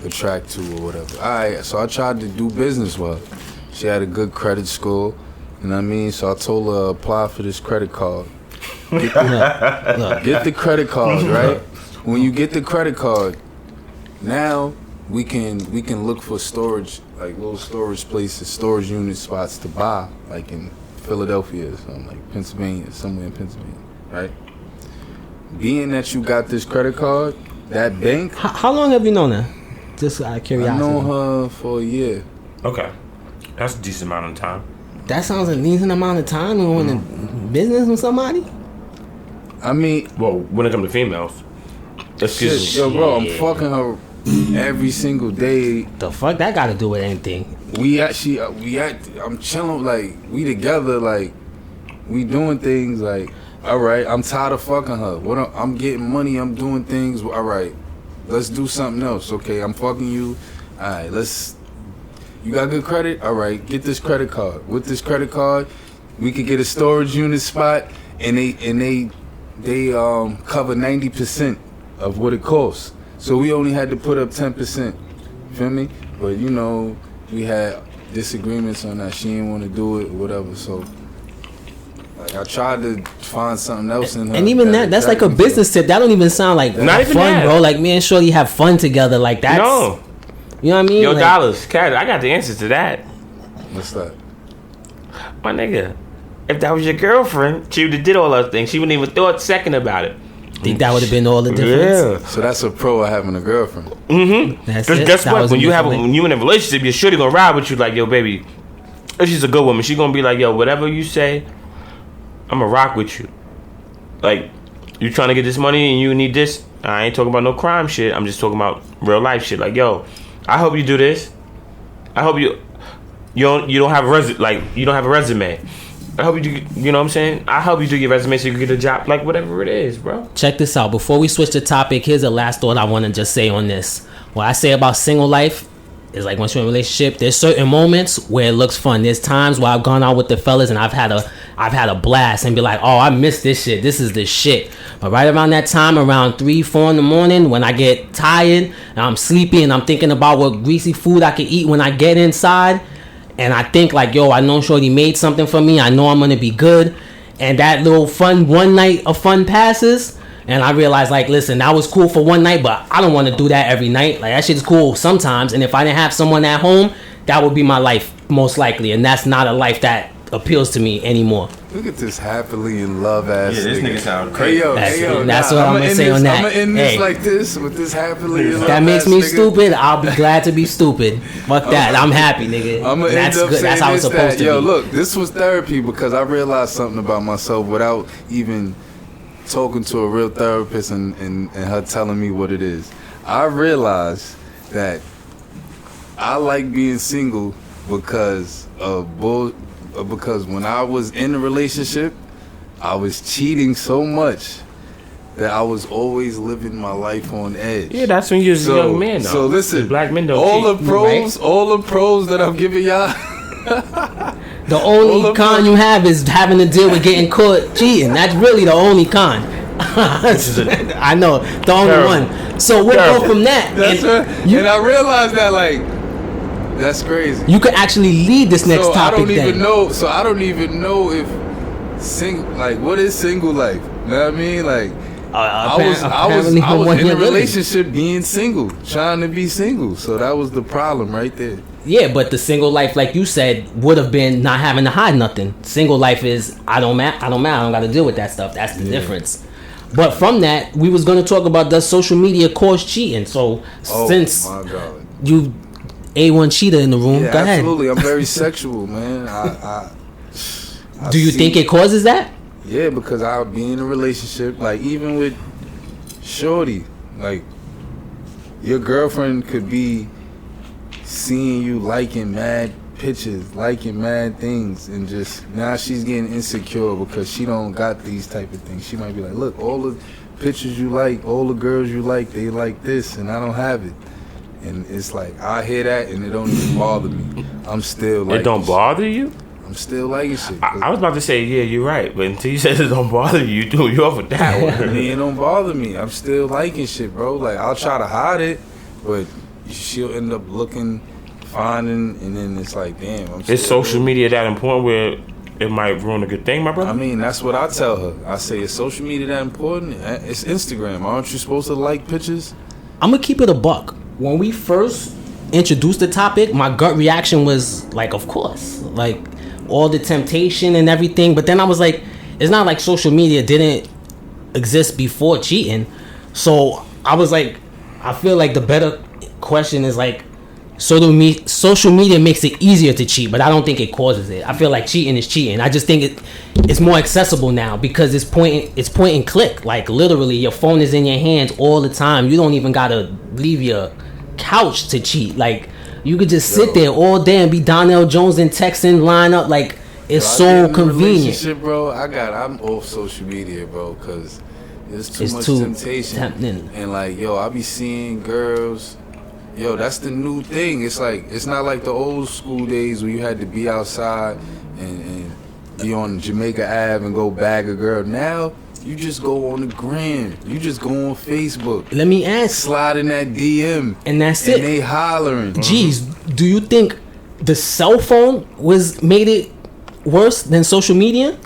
S4: attract to or whatever. All right. So I tried to do business with her. She had a good credit score. You know what I mean? So I told her apply for this credit card.
S2: Look,
S4: Get the credit card, right? When you get the credit card, now we can look for storage, like little storage places, storage unit spots to buy, like in Philadelphia or something, like Pennsylvania, somewhere in Pennsylvania, right? Being that you got this credit card, that bank,
S2: how long have you known her? Just out of
S4: I
S2: curiosity.
S4: known her for a year.
S3: Okay, that's a decent amount of time.
S2: That sounds a decent amount of time to go into business with somebody.
S4: I mean,
S3: Well, when it comes to females, that's
S4: shit,
S3: just
S4: yo, bro, I'm fucking her every single day.
S2: The fuck that got to do with anything?
S4: I'm chilling, like, we together, like, we doing things, like, all right, I'm tired of fucking her. I'm getting money, I'm doing things, all right, let's do something else, okay, I'm fucking you, all right, you got good credit? All right, get this credit card. With this credit card, we could get a storage unit spot, and they cover 90% of what it costs. So we only had to put up 10%. Feel me? But you know, we had disagreements on that. She didn't want to do it or whatever. So like I tried to find something else in her.
S2: And even that's like a
S4: attracted me to
S2: business tip. That don't even sound like
S3: Not even
S2: fun,
S3: that.
S2: bro. Like me and Shorty have fun together. Like that's
S3: no.
S2: you know what I mean?
S3: Yo,
S2: Like,
S3: dollars, cat. I got the answer to that,
S4: her. What's that?
S3: my nigga. If that was your girlfriend, she would have did all those things. She wouldn't even thought a second about it.
S2: think that would have been all the difference.
S3: Yeah.
S4: So that's a pro of having a girlfriend.
S2: That's
S3: Because
S2: it.
S3: guess
S2: That
S3: what?
S2: was a different-
S3: When you in a relationship, your shorty gonna ride with you like, yo, baby. If she's a good woman, she gonna be like, yo, whatever you say, I'ma rock with you. Like, you trying to get this money and you need this. I ain't talking about no crime shit. I'm just talking about real life shit. Like, yo, I hope you do this. I hope you don't have a resume. I hope you do, you know what I'm saying? I hope you do your resume so you can get a job, like whatever it is, bro.
S2: Check this out. Before we switch the topic, here's the last thought I want to just say on this. What I say about single life is like once you're in a relationship, there's certain moments where it looks fun. There's times where I've gone out with the fellas and I've had a blast and be like, oh, I miss this shit. This is the shit. But right around that time, around 3, 4 in the morning, when I get tired and I'm sleepy and I'm thinking about what greasy food I can eat when I get inside, and I think like, yo, I know Shorty made something for me. I know I'm gonna be good. And that little fun, one night of fun passes. And I realize like, listen, that was cool for one night, but I don't want to do that every night. Like that shit is cool sometimes. And if I didn't have someone at home, that would be my life most likely. And that's not a life that appeals to me anymore.
S4: Look at this happily in love ass.
S3: Yeah, this
S4: nigga.
S3: nigga sound
S4: Hey
S3: crazy.
S4: yo,
S2: That's-
S4: hey yo.
S2: that's what I'm gonna say on that.
S4: I'm gonna end this
S2: Hey.
S4: like this with this happily in love.
S2: That makes
S4: ass
S2: me
S4: nigga.
S2: stupid. I'll be glad to be stupid. Fuck that. I'm happy, nigga.
S4: I'm gonna
S2: That's
S4: end up
S2: good.
S4: saying
S2: That's how it's
S4: this,
S2: supposed
S4: that,
S2: to
S4: yo,
S2: be.
S4: look, this was therapy because I realized something about myself without even talking to a real therapist and her telling me what it is. I realized that I like being single because because when I was in a relationship, I was cheating so much that I was always living my life on edge.
S3: Yeah, that's when you was a young man, though.
S4: So listen,
S3: Black men don't
S4: all
S3: cheat.
S4: the pros that I'm giving y'all.
S2: The
S4: All
S2: only
S4: of
S2: con
S4: them-
S2: you have is having to deal with getting caught cheating. That's really the only con. I know, the only
S3: Terrible.
S2: one. So we'll
S3: Terrible.
S2: go from that.
S4: That's
S2: and
S4: right.
S2: you,
S4: And I realized that that's crazy.
S2: you could actually lead this next
S4: So
S2: topic
S4: I don't even
S2: then.
S4: know. So I don't even know if what is single life? You know what I mean? Like I was
S2: apparently from one
S4: in a
S2: year living.
S4: relationship being single, trying to be single. So that was the problem right there.
S2: Yeah, but the single life, like you said, would have been not having to hide nothing. Single life is I don't got to deal with that stuff. That's the difference. But from that, we was going to talk about does social media cause cheating. So
S4: Oh
S2: since
S4: my God.
S2: you A1 cheater in the room,
S4: Yeah,
S2: go ahead.
S4: absolutely. I'm very sexual, man. I
S2: Do you
S4: see-
S2: think it causes that?
S4: Yeah, because I'll be in a relationship, like even with Shorty, like your girlfriend could be seeing you liking mad pictures, liking mad things, and just now she's getting insecure because she don't got these type of things. She might be like, look, all the pictures you like, all the girls you like, they like this, and I don't have it. And it's like I hear that, and it don't even bother me. I'm still like
S3: It don't bother you?
S4: I'm still liking shit.
S3: I was about to say, yeah, you're right. But until you said it don't bother you, you off with that
S4: I
S3: one.
S4: mean, it don't bother me. I'm still liking shit, bro. Like I'll try to hide it, but she'll end up looking, finding, and then it's like, damn.
S3: Is social media that important where it might ruin a good thing, my brother?
S4: I mean, that's what I tell her. I say, is social media that important? It's Instagram. Aren't you supposed to like pictures?
S2: I'm gonna keep it a buck. When we first introduced the topic, my gut reaction was like, of course, like all the temptation and everything. But then I was like, it's not like social media didn't exist before cheating. So I was like, I feel like the better question is like, social media makes it easier to cheat, but I don't think it causes it. I feel like cheating is cheating. I just think it's more accessible now because it's point and click. Like literally, your phone is in your hands all the time. You don't even gotta leave your couch to cheat. Like you could just sit there all day and be Donnell Jones and texting line up. Like it's
S4: I get
S2: so
S4: in a
S2: convenient.
S4: relationship, bro. I'm off social media, bro, because it's
S2: It's
S4: much
S2: too
S4: temptation.
S2: tempting.
S4: And like, yo, I be seeing girls. Yo, that's the new thing. It's like it's not like the old school days where you had to be outside and be on Jamaica Ave and go bag a girl. Now you just go on the gram. You just go on Facebook.
S2: Let me ask,
S4: Slide in that DM.
S2: and that's
S4: And
S2: it.
S4: they hollering.
S2: Geez, do you think the cell phone made it worse than social media,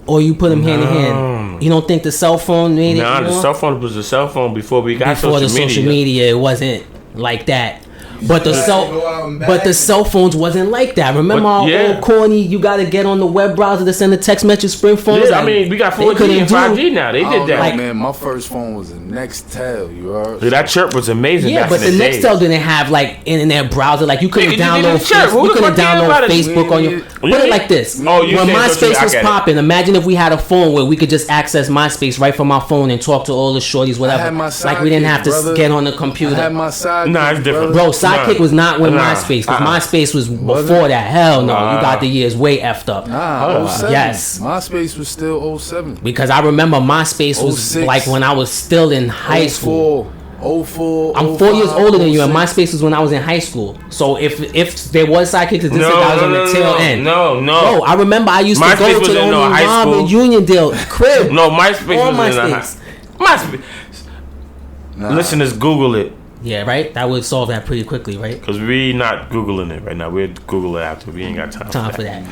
S2: or you put them hand in hand? You don't think the cell phone made
S3: Nah,
S2: it
S3: the
S2: more?
S3: cell phone was a cell phone before we got
S2: Before the
S3: social
S2: social media, it wasn't like that. But the
S4: Go out and
S2: but the
S4: bag.
S2: cell phones wasn't like that. Remember
S3: But,
S2: how
S3: yeah.
S2: old corny you got to get on the web browser to send a text message? Sprint phones.
S3: Yeah, I
S2: Like,
S3: mean, we got
S2: they
S3: 4G
S2: couldn't
S3: and
S2: do-
S3: 5G now. They
S4: I
S3: did
S4: don't
S3: that.
S4: know,
S2: Like-
S4: man. My first phone was a Nextel. You heard?
S3: Dude, that chirp was amazing.
S2: Yeah,
S3: back
S2: but the
S3: in the days.
S2: Nextel didn't have like internet browser. Like you couldn't
S3: Nigga, you
S2: download.
S3: didn't check. Who
S2: You
S3: the
S2: couldn't
S3: fuck cares
S2: download
S3: about it?
S2: Facebook on your.
S4: You
S2: Put it
S3: mean-
S2: like this.
S3: Oh, you
S2: when
S3: saying social media,
S2: MySpace
S3: I
S2: was
S3: get it.
S2: popping, imagine if we had a phone where we could just access MySpace right from our phone and talk to all the shorties,
S4: I
S2: whatever.
S4: had my
S2: Like we didn't
S4: sidekick,
S2: have to
S4: brother.
S2: get on the
S4: I
S2: computer.
S4: had my side.
S3: Nah, it's different.
S2: Bro, Sidekick was not with
S3: Nah.
S2: MySpace because
S3: Uh-uh.
S2: MySpace was before that. Hell no, you
S3: Nah.
S2: got the years way effed up.
S4: Nah, 07.
S2: Yes.
S4: MySpace was still 07.
S2: Because I remember MySpace was
S4: 06.
S2: like when I was still in high school.
S4: 04.
S2: I'm 4 years older than you, and
S4: 06.
S2: MySpace was when I was in high school. So if there was Sidekick, this
S3: No,
S2: I was
S3: no,
S2: on the
S3: no,
S2: tail
S3: no,
S2: end.
S3: no, no.
S2: Bro, I remember I used to
S3: MySpace
S2: go
S3: was
S2: to the
S3: in, no,
S2: only
S3: high
S2: Rob
S3: school.
S2: and Union deal crib.
S3: No, MySpace
S2: On
S3: was in
S2: MySpace.
S3: MySpace.
S4: Nah.
S3: Listeners, Google it.
S2: Yeah, right. That would solve that pretty quickly, right?
S3: Because we not Googling it right now. We'll Google it after. We ain't got
S2: Time for that.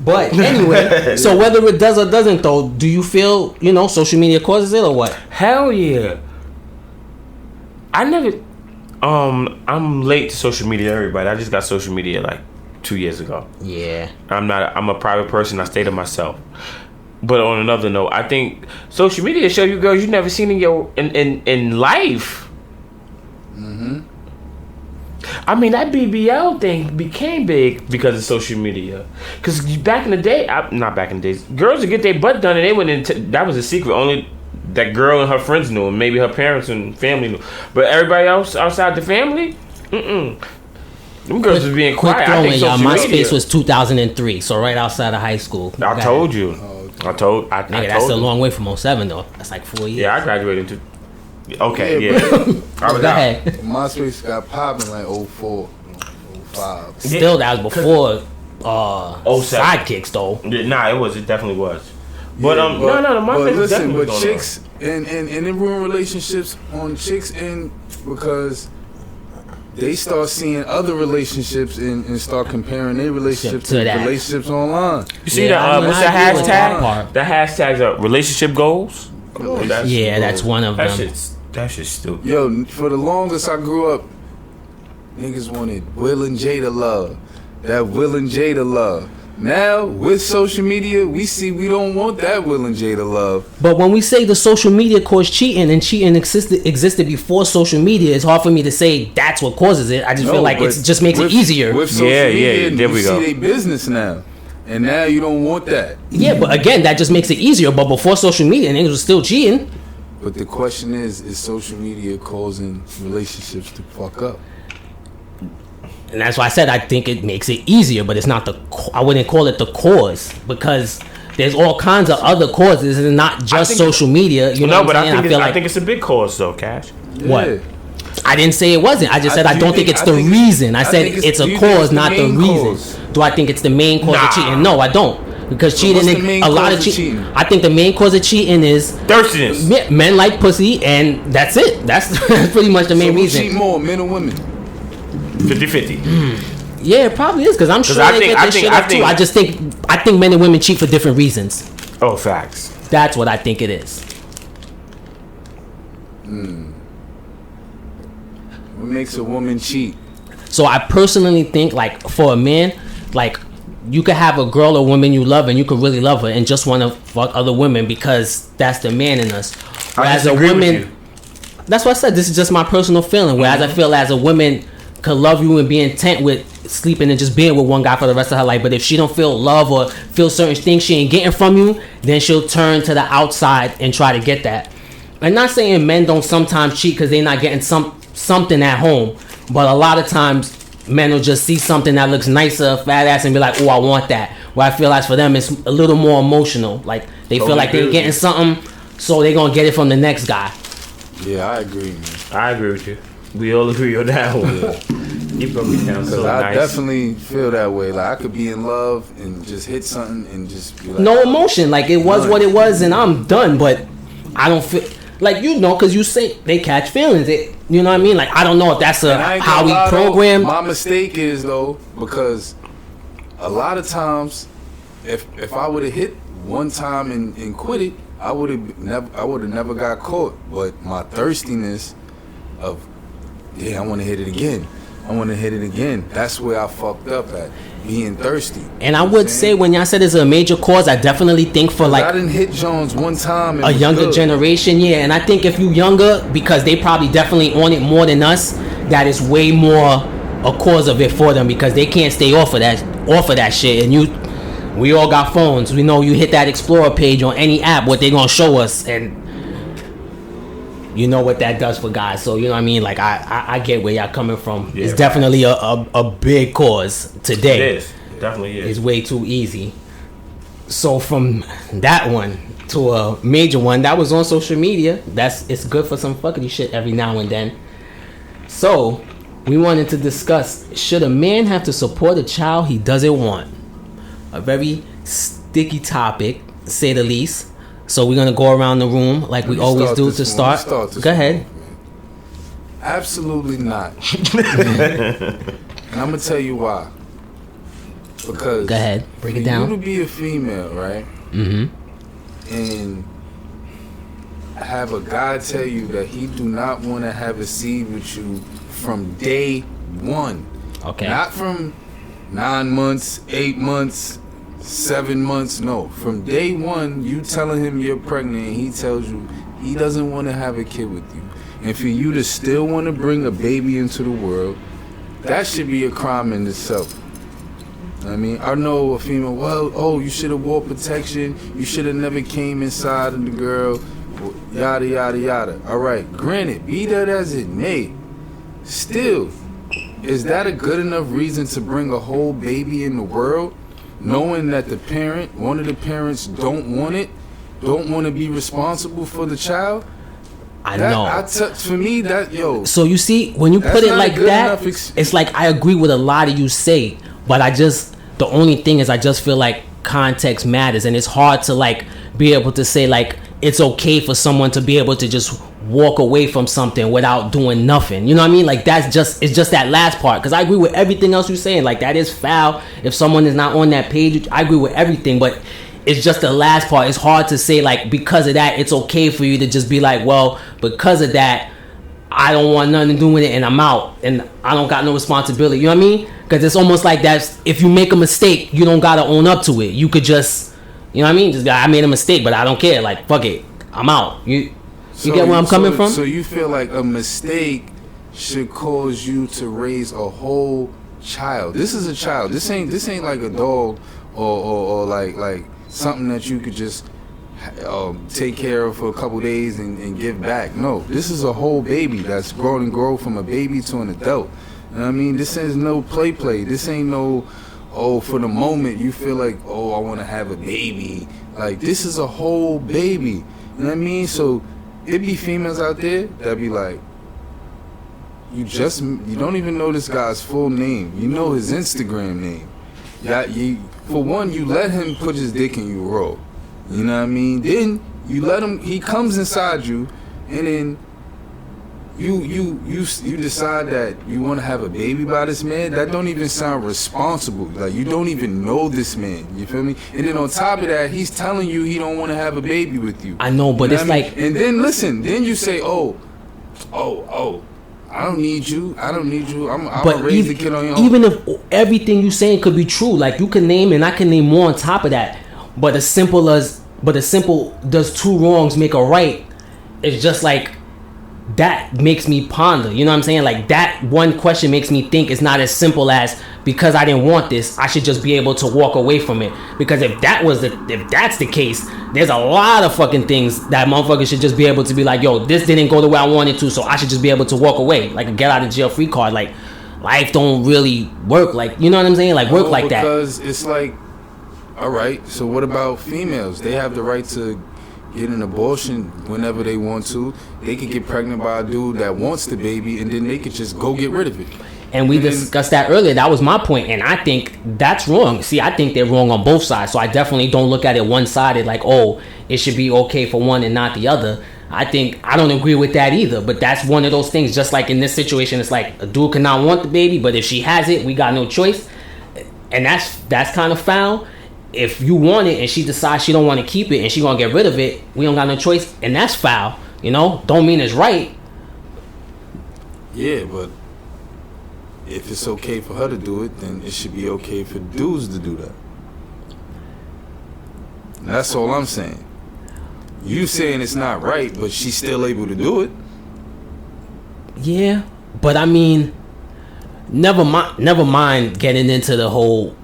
S2: But anyway, so whether it does or doesn't, though, do you feel social media causes it or what?
S3: Hell yeah. I never... I'm late to social media, everybody. I just got social media like 2 years ago.
S2: Yeah.
S3: I'm a private person. I stay to myself. But on another note, I think social media show you girls you never seen in life.
S4: Mm-hmm.
S3: I mean, that BBL thing became big because of social media. Because back in the day, not back in the days, girls would get their butt done and they went into, that was a secret. Only that girl and her friends knew, and maybe her parents and family knew. But everybody else outside the family, them girls was being
S2: Quick
S3: quiet. I think
S2: throwing, y'all.
S3: social media.
S2: MySpace was 2003, so right outside of high school.
S3: I told you. I told
S2: Nigga,
S3: you.
S2: that's a long way from 07 though. That's like 4 years.
S3: Yeah, I graduated in Okay,
S4: Yeah,
S3: yeah.
S4: but-
S3: I was
S2: Go
S3: out.
S2: ahead.
S4: MySpace got popping like 04, 05.
S2: Still, that was before
S3: 07.
S2: Sidekicks though.
S3: Nah, it definitely was. But
S4: Yeah,
S3: no, my
S4: but
S3: face
S4: listen,
S3: definitely
S4: but
S3: going
S4: chicks and it ruin relationships on chicks and because they start seeing other relationships and start comparing their relationships
S2: To
S4: to
S2: that.
S4: relationships online.
S3: You see
S2: Yeah, I
S3: the
S2: mean,
S3: what's the
S2: I agree with that
S3: hashtag?
S2: part.
S3: The hashtag's relationship goals.
S2: Yeah, that's one of
S3: That
S2: them.
S3: shit's stupid.
S4: Yo, for the longest I grew up, niggas wanted Will and Jada love. That Will and Jada love. Now, with social media, we see we don't want that Will and Jada love.
S2: But when we say the social media caused cheating and cheating existed before social media, it's hard for me to say that's what causes it. I just feel like
S4: but
S2: it just makes it
S4: with-
S2: easier.
S4: With social
S3: Yeah,
S4: media,
S3: there
S4: you
S3: we go.
S4: see their business now. And now you don't want that.
S2: Yeah, but again, that just makes it easier. But before social media, niggas was still cheating.
S4: But the question is social media causing relationships to fuck up?
S2: And that's why I said I think it makes it easier, but it's not I wouldn't call it the cause because there's all kinds of other causes and not just
S3: think-
S2: social media. You know
S3: No,
S2: what
S3: but
S2: I'm saying?
S3: I think it's a big cause though, Cash.
S2: What?
S4: Yeah.
S2: I didn't say it wasn't. I just said
S4: I
S2: I
S4: do
S2: don't think
S4: think-
S2: it's
S4: I
S2: the
S4: think-
S2: reason. I
S4: I
S2: said
S4: think
S2: it's
S4: it's- do
S2: a
S4: you think
S2: cause,
S4: it's the
S2: not the
S4: main
S2: reason.
S4: cause?
S2: Do I think it's the main cause
S3: Nah.
S2: of cheating? No, I don't. Because cheating,
S4: what's the main
S2: a lot
S4: cause
S2: of
S4: of
S2: cheating.
S4: cheating?
S2: I think the main cause of cheating is
S3: Thirstiness.
S2: men like pussy, and that's it. That's pretty much the main
S4: So who
S2: reason.
S4: cheat more, men or women?
S3: 50-50.
S2: Yeah, it probably is because I'm sure
S3: I
S2: they
S3: think-
S2: get
S3: I
S2: this
S3: think-
S2: shit
S3: I
S2: up too.
S3: think-
S2: I think men and women cheat for different reasons.
S3: Oh, facts.
S2: That's what I think it is.
S4: What makes a woman cheat?
S2: So I personally think, like, for a man, like, you could have a girl or woman you love and you could really love her and just want to fuck other women because that's the man in us.
S3: I
S2: Whereas a
S3: disagree with you.
S2: woman, that's what I said. This is just my personal feeling. Whereas I feel as a woman could love you and be intent with sleeping and just being with one guy for the rest of her life. But if she don't feel love or feel certain things she ain't getting from you, then she'll turn to the outside and try to get that. I'm not saying men don't sometimes cheat because they're not getting something at home, but a lot of times men will just see something that looks nicer, fat ass, and be like, "Oh, I want that." Where I feel like for them it's a little more emotional. Like they feel like they're getting something, so they gonna get it from the next guy.
S4: Yeah, I agree, man.
S3: I agree with you. We all agree on that one. You broke it down so
S4: Cause I
S3: nice.
S4: definitely feel that way. Like I could be in love and just hit something and just be like,
S2: No emotion. Like it was
S4: None.
S2: what it was, and I'm done. But I don't feel like because you say they catch feelings. You know what I mean? Like I don't know if that's
S4: And I ain't
S2: how
S4: gonna
S2: we
S4: lie, though,
S2: program.
S4: My mistake is though because a lot of times, if I would have hit one time and quit it, I would have never got caught. But my thirstiness of I want to hit it again. I want to hit it again. That's where I fucked up at being thirsty.
S2: And I
S4: You know what
S2: would
S4: I'm
S2: say
S4: saying?
S2: when y'all said it's a major cause, I definitely think for
S4: I
S2: like
S4: didn't hit Jones one time. and
S2: a
S4: it was
S2: younger
S4: good.
S2: generation, yeah. And I think if you younger, because they probably definitely on it more than us, that is way more a cause of it for them because they can't stay off of that shit. And we all got phones. We know you hit that Explorer page on any app, what they gonna show us, and you know what that does for guys. So you know what I mean. Like I get where y'all coming from.
S3: Yeah,
S2: it's definitely a big cause today.
S3: It is. It definitely is.
S2: It's way too easy. So from that one to a major one that was on social media, it's good for some fuckity shit every now and then. So we wanted to discuss, should a man have to support a child he doesn't want? A very sticky topic, say the least. So we're gonna go around the room like we
S4: Let me
S2: always
S4: start
S2: do
S4: this
S2: to
S4: one.
S2: start.
S4: Let me start this
S2: Go
S4: one
S2: ahead.
S4: off, man. Absolutely not. And I'm gonna tell you why. Because
S2: Go ahead. Break it
S4: for
S2: down.
S4: You to be a female, right?
S2: Mm-hmm.
S4: And have a guy tell you that he do not want to have a seed with you from day one.
S2: Okay.
S4: Not from 9 months, 8 months, 7 months. No, from day one, you telling him you're pregnant, and he tells you he doesn't want to have a kid with you. And for you to still want to bring a baby into the world, that should be a crime in itself. I mean, I know a female, well, oh, you should have wore protection. You should have never came inside of the girl. Yada, yada, yada. All right, granted, be that as it may, still, is that a good enough reason to bring a whole baby in the world, knowing that one of the parents don't want it, don't want to be responsible for the child?
S2: I know.
S4: For me, that, yo.
S2: So you see, when you put it like that, it's like I agree with a lot of you say, but the only thing is I just feel like context matters, and it's hard to like be able to say like it's okay for someone to be able to just walk away from something without doing nothing. You know what I mean? Like it's just that last part, because I agree with everything else you're saying. Like that is foul if someone is not on that page. I agree with everything, but it's just the last part. It's hard to say like because of that it's okay for you to just be like, well, because of that I don't want nothing to do with it and I'm out and I don't got no responsibility. You know what I mean? Because it's almost like that's, if you make a mistake, you don't gotta own up to it. You could just, you know what I mean? Just I made a mistake, but I don't care. Like fuck it, I'm out. You get where I'm coming from?
S4: So you feel like a mistake should cause you to raise a whole child. This is a child. This ain't like a dog or like something that you could just take care of for a couple days and give back. No, this is a whole baby that's grown and grow from a baby to an adult. You know what I mean? This is no play. This ain't no, for the moment you feel like, I want to have a baby. Like, this is a whole baby. You know what I mean? So it be females out there that be like, you don't even know this guy's full name. You know his Instagram name. For one, you let him put his dick in your roll. You know what I mean? Then you let him, he comes inside you, and then you decide that you want to have a baby by this man. That don't even sound responsible. Like, you don't even know this man. You feel me? And then on top of that, he's telling you he don't want to have a baby with you.
S2: I know, but it's like,
S4: and then listen, then you say, I don't need you. I'm gonna raise the kid on your own.
S2: Even if everything you saying could be true, like you can name and I can name more on top of that. But as simple does two wrongs make a right? It's just like that makes me ponder. You know what I'm saying? Like that one question makes me think it's not as simple as, because I didn't want this, I should just be able to walk away from it. Because if that's the case, there's a lot of fucking things that motherfuckers should just be able to be like, yo, this didn't go the way I wanted to, so I should just be able to walk away, like a get out of jail free card. Like life don't really work like, you know what I'm saying? Like work like that.
S4: Because it's like, all right, so what about females? They have the right to get an abortion whenever they want to. They could get pregnant by a dude that wants the baby, and then they could just go get rid of it.
S2: And we discussed that earlier. That was my point, and I think that's wrong. See, I think they're wrong on both sides, so I definitely don't look at it one-sided like, it should be okay for one and not the other. I don't agree with that either, but that's one of those things. Just like in this situation, it's like a dude cannot want the baby, but if she has it, we got no choice, and that's kind of foul. If you want it and she decides she don't want to keep it and she gonna get rid of it, we don't got no choice, and that's foul. You know, don't mean it's right.
S4: Yeah, but if it's okay for her to do it, then it should be okay for dudes to do that. And that's all I'm saying. You saying it's not right, but she's still able to do it.
S2: Yeah, but I mean, never mind getting into the whole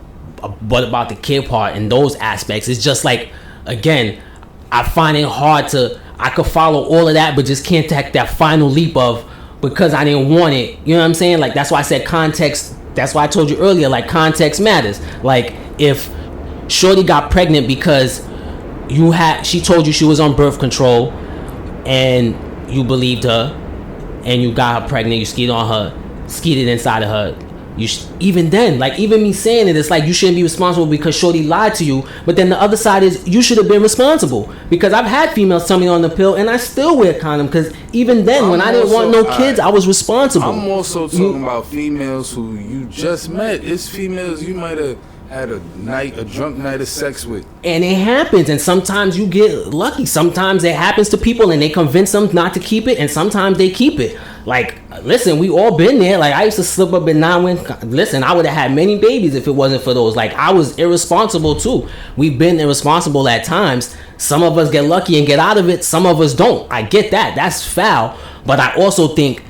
S2: what about the kid part and those aspects. It's just like, again, I find it hard I could follow all of that, but just can't take that final leap of, because I didn't want it. You know what I'm saying? Like, that's why I said context. That's why I told you earlier, like, context matters. Like, if Shorty got pregnant because she told you she was on birth control and you believed her and you got her pregnant, you skeeted inside of her. Even then, like, even me saying it's like you shouldn't be responsible because Shorty lied to you. But then the other side is you should have been responsible, because I've had females tell me on the pill and I still wear condom, because even then when I didn't want no kids, I was responsible.
S4: I'm also talking about females who you just met. It's females you might have had a drunk night of sex with.
S2: And it happens, and sometimes you get lucky. Sometimes it happens to people and they convince them not to keep it, and sometimes they keep it. Like, listen, we all been there. Like, I used to slip up at 9 when, listen, I would have had many babies if it wasn't for those. Like, I was irresponsible too. We've been irresponsible at times. Some of us get lucky and get out of it. Some of us don't. I get that. That's foul. But I also think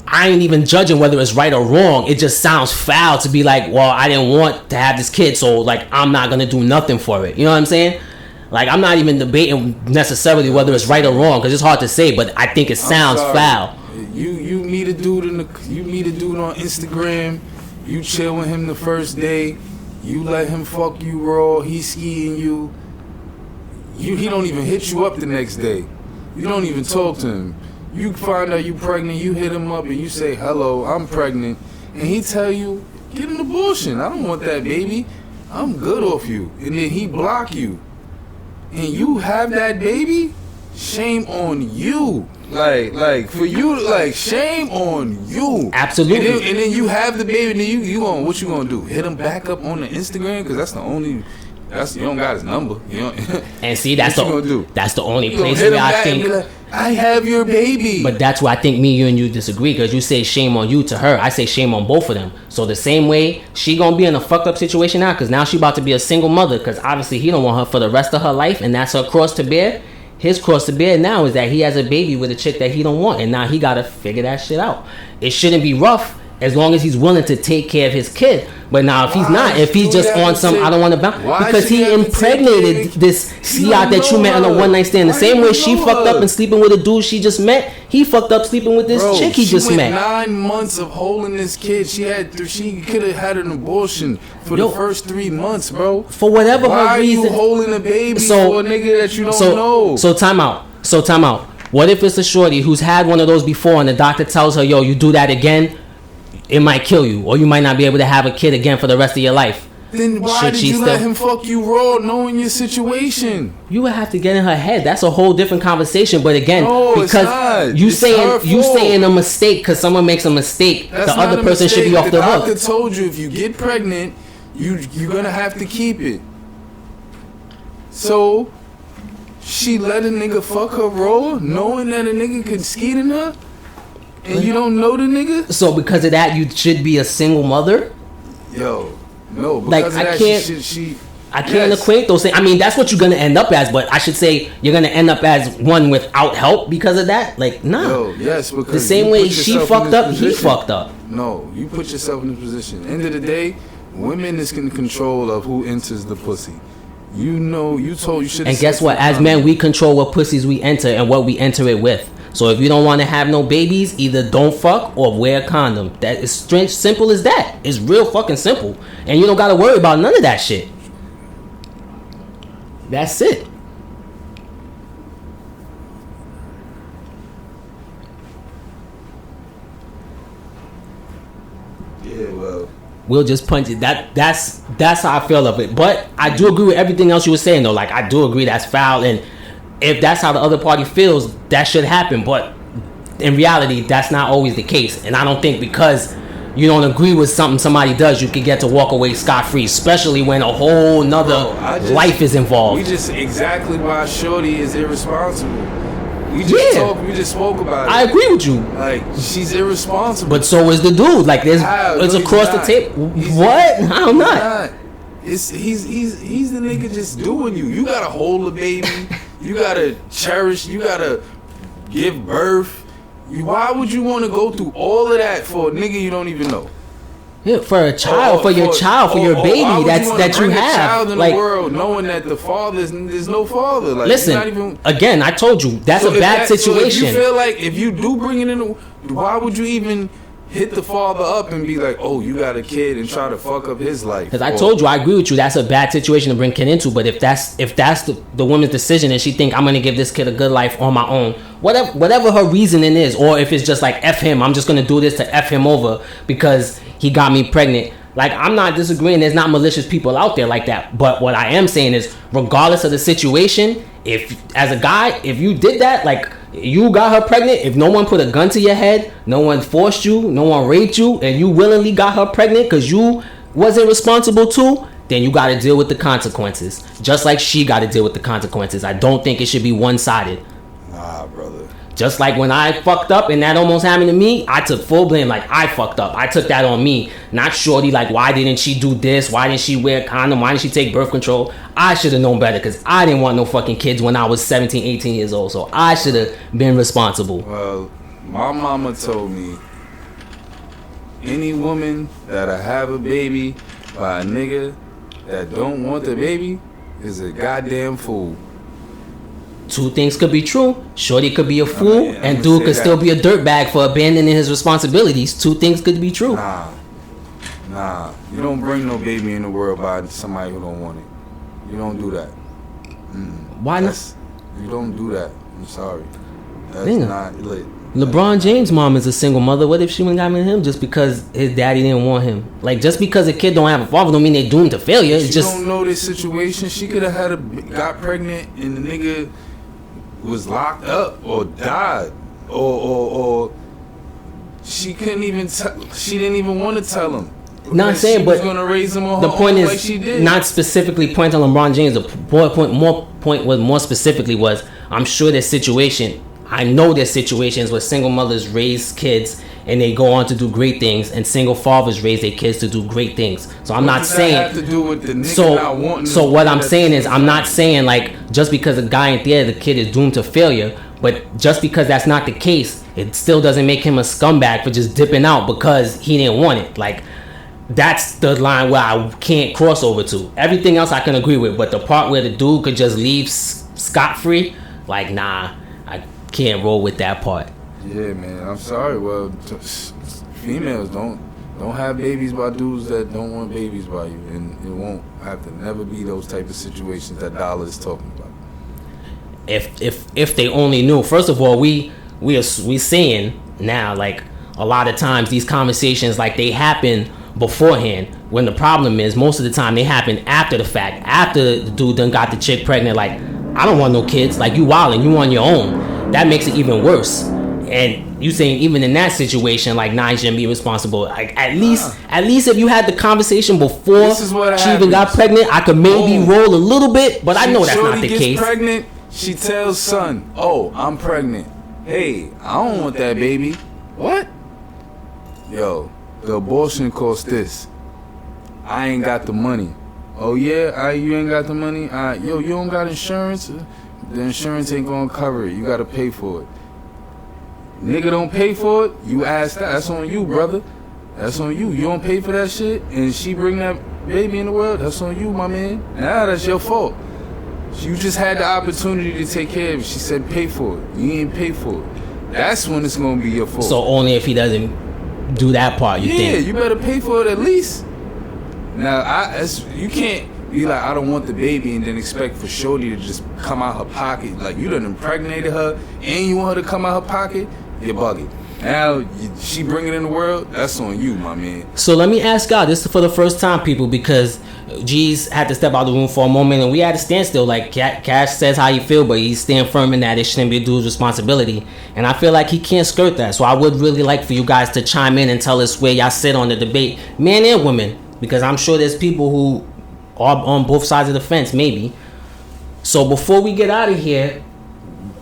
S2: I ain't even judging whether it's right or wrong. It just sounds foul to be like, well, I didn't want to have this kid, so like I'm not gonna do nothing for it. You know what I'm saying? Like, I'm not even debating necessarily whether it's right or wrong, because it's hard to say, but I think it sounds foul.
S4: You meet a dude on Instagram, you chill with him the first day, you let him fuck you raw, he's skiing you. He don't even hit you up the next day. You don't even talk to him. You find out you pregnant, you hit him up and you say, hello, I'm pregnant. And he tell you, get an abortion. I don't want that baby. I'm good off you. And then he block you. And you have that baby? Shame on you. Like for you, like, shame on you.
S2: Absolutely.
S4: And then you have the baby, and then you going, what you gonna do? Hit him back up on the Instagram? Because that's the only... you don't got his number. You know?
S2: And see, that's the only place
S4: hit
S2: where
S4: him
S2: I
S4: back and
S2: think
S4: be like, I have your baby.
S2: But that's why I think me, you, and you disagree, because you say shame on you to her. I say shame on both of them. So the same way she gonna be in a fucked up situation now, because now she about to be a single mother, because obviously he don't want her for the rest of her life, and that's her cross to bear. His cross to bear now is that he has a baby with a chick that he don't want, and now he gotta figure that shit out. It shouldn't be rough as long as he's willing to take care of his kid. But now if he's not, if he's just on some, I don't want to bounce, because he impregnated this Siat that you met on a one night stand. The same way she fucked up and sleeping with a dude she just met, he fucked up sleeping with this chick he just met.
S4: 9 months of holding this kid. She could have had an abortion for the first 3 months, bro.
S2: For whatever her reason.
S4: Why are you holding a baby for a nigga that you don't know?
S2: So time out. What if it's a shorty who's had one of those before, and the doctor tells her, yo, you do that again, it might kill you, or you might not be able to have a kid again for the rest of your life?
S4: Then why did you let him fuck you raw knowing your situation?
S2: You would have to get in her head. That's a whole different conversation. But again, because you saying a mistake, because someone makes a mistake, the other person should be off the hook.
S4: The doctor told you if you get pregnant, you're gonna have to keep it. So she let a nigga fuck her raw, knowing that a nigga could skeet in her? And you don't know the nigga?
S2: So because of that, you should be a single mother?
S4: Yo, no. Because
S2: like,
S4: of that,
S2: I can't equate those things. I mean, that's what you're going to end up as, but I should say you're going to end up as one without help because of that? Like, nah.
S4: Yo, yes, because
S2: the same way she fucked up, he fucked up.
S4: No, you put yourself in this position. End of the day, women is in control of who enters the pussy. You know, you should.
S2: And guess what? As men, we control what pussies we enter and what we enter it with. So if you don't want to have no babies, either don't fuck or wear a condom. That is simple as that. It's real fucking simple. And you don't got to worry about none of that shit. That's it.
S4: Yeah, well.
S2: We'll just punch it. That's how I feel of it. But I do agree with everything else you were saying, though. Like, I do agree that's foul, and if that's how the other party feels, that should happen. But in reality, that's not always the case. And I don't think because you don't agree with something somebody does, you can get to walk away scot-free, especially when a whole nother life is involved.
S4: We just exactly why Shorty is irresponsible. We just spoke about it.
S2: I agree with you.
S4: Like, she's irresponsible.
S2: But so is the dude. Like, it's across the table. What? How not?
S4: He's the nigga just doing you. You gotta hold the baby. You gotta cherish. You gotta give birth. Why would you want to go through all of that for a nigga you don't even know?
S2: Yeah, for a child, for your baby that you have.
S4: Child in the world, knowing that the father there's no father. Like,
S2: listen, again, I told you that's a bad situation.
S4: So if you feel like if you do bring it in, why would you even hit the father up and be like, oh, you got a kid, and try to fuck up his life?
S2: Because I told you, I agree with you. That's a bad situation to bring kid into. But if that's the woman's decision, and she think I'm gonna give this kid a good life on my own, whatever her reasoning is, or if it's just like F him, I'm just gonna do this to F him over because he got me pregnant. Like, I'm not disagreeing. There's not malicious people out there like that. But what I am saying is, regardless of the situation, if as a guy, if you did that, like, you got her pregnant, if no one put a gun to your head, no one forced you, no one raped you, and you willingly got her pregnant because you wasn't responsible too, then you got to deal with the consequences. Just like she got to deal with the consequences. I don't think it should be one-sided.
S4: Nah, brother.
S2: Just like when I fucked up and that almost happened to me, I took full blame. Like, I fucked up. I took that on me. Not shorty, like, why didn't she do this? Why didn't she wear a condom? Why didn't she take birth control? I should have known better because I didn't want no fucking kids when I was 17, 18 years old. So I should have been responsible.
S4: Well, my mama told me any woman that'll have a baby by a nigga that don't want the baby is a goddamn fool.
S2: Two things could be true. Shorty could be a fool,
S4: I'm
S2: and
S4: gonna
S2: dude
S4: say
S2: could
S4: that.
S2: still be a dirtbag for abandoning his responsibilities. Two things could be true.
S4: Nah. You don't bring no baby in the world by somebody who don't want it. You don't do that.
S2: Why not?
S4: You don't do that. I'm sorry. That's
S2: Nigga.
S4: not lit.
S2: LeBron James' mom is a single mother. What if she wouldn't got with him just because his daddy didn't want him? Like, just because a kid don't have a father don't mean they doomed to failure. It's
S4: She
S2: just
S4: don't know this situation. She could have got pregnant and the nigga was locked up or died or she couldn't even she didn't even want to tell him.
S2: Not
S4: Because
S2: saying,
S4: she
S2: but
S4: was gonna raise him on
S2: the
S4: her
S2: point
S4: own
S2: is
S4: like she did.
S2: not specifically pointing on LeBron James. The point was more specifically was I'm sure their situation. I know there's situations where single mothers raise kids and they go on to do great things, and single fathers raise their kids to do great things. So I'm
S4: What
S2: not
S4: does that
S2: saying.
S4: have to do with the nigga not wanting
S2: So
S4: to
S2: what
S4: do
S2: I'm
S4: that
S2: saying
S4: at
S2: is
S4: the
S2: I'm
S4: same
S2: not
S4: time?
S2: saying like just because a guy in theater the kid is doomed to failure, but just because that's not the case, it still doesn't make him a scumbag for just dipping out because he didn't want it. Like that's the line where I can't cross over to. Everything else I can agree with, but the part where the dude could just leave scot free, like nah, I can't roll with that part.
S4: Yeah, man. I'm sorry. Well, females don't have babies by dudes that don't want babies by you, and it won't have to never be those type of situations that Dollar is talking about.
S2: If they only knew. First of all, we seeing now like a lot of times these conversations like they happen beforehand, when the problem is most of the time they happen after the fact, after the dude done got the chick pregnant. Like, I don't want no kids. Like, you wildin', you on your own. That makes it even worse. And you saying even in that situation, like, nah, you shouldn't be responsible. Like, at least if you had the conversation before
S4: This is what
S2: she even got
S4: happens.
S2: pregnant, I could maybe
S4: Boom.
S2: roll a little bit, but I know that's
S4: Shorty
S2: not the
S4: gets
S2: case.
S4: pregnant, she tells son, "Oh, I'm pregnant. Hey, I don't want that baby." What? Yo, the abortion cost this. I ain't got the money. Oh yeah, you ain't got the money. Yo, you don't got insurance. The insurance ain't gonna cover it. You gotta pay for it. Nigga don't pay for it. You ask that. That's on you, brother. That's on you. You don't pay for that shit, and she bring that baby in the world. That's on you, my man. Now that's your fault. You just had the opportunity to take care of it. She said pay for it. You ain't pay for it. That's when it's gonna be your fault.
S2: So only if he doesn't do that part, you
S4: yeah,
S2: think?
S4: you better pay for it at least. Now, you can't be like, I don't want the baby, and then expect for Shorty to just come out her pocket. Like, you done impregnated her, and you want her to come out her pocket? You're bugging. Now, she bring it in the world, that's on you, my man.
S2: So let me ask y'all, this is for the first time, people, because G's had to step out of the room for a moment, and we had to stand still. Like, Cash says how he feel, but he's staying firm in that it shouldn't be a dude's responsibility. And I feel like he can't skirt that. So I would really like for you guys to chime in and tell us where y'all sit on the debate, men and women, because I'm sure there's people who are on both sides of the fence, maybe. So before we get out of here,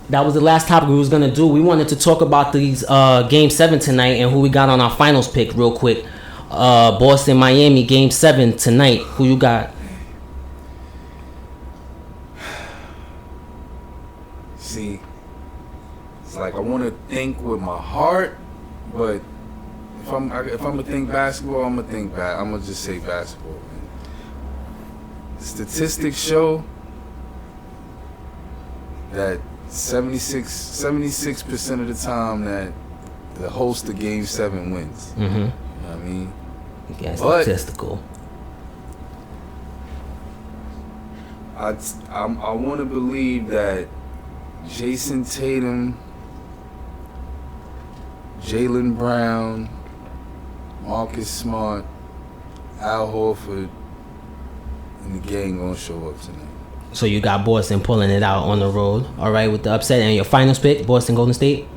S2: that was the last topic we was going to do. We wanted to talk about these Game 7 tonight and who we got on our finals pick real quick. Boston, Miami, Game 7 tonight. Who you got?
S4: See, it's like I want to think with my heart, but if I'm gonna think basketball, I'm gonna just say basketball. Man. The statistics show that 76% of the time that the host of Game 7 wins.
S2: Mm-hmm.
S4: You know what I mean?
S2: Yeah,
S4: But-
S2: statistical.
S4: I want to believe that Jason Tatum, Jaylen Brown, Marcus Smart, Al Horford, and the gang gonna show up tonight.
S2: So you got Boston pulling it out on the road. All right, with the upset. And your finals pick, Boston, Golden State?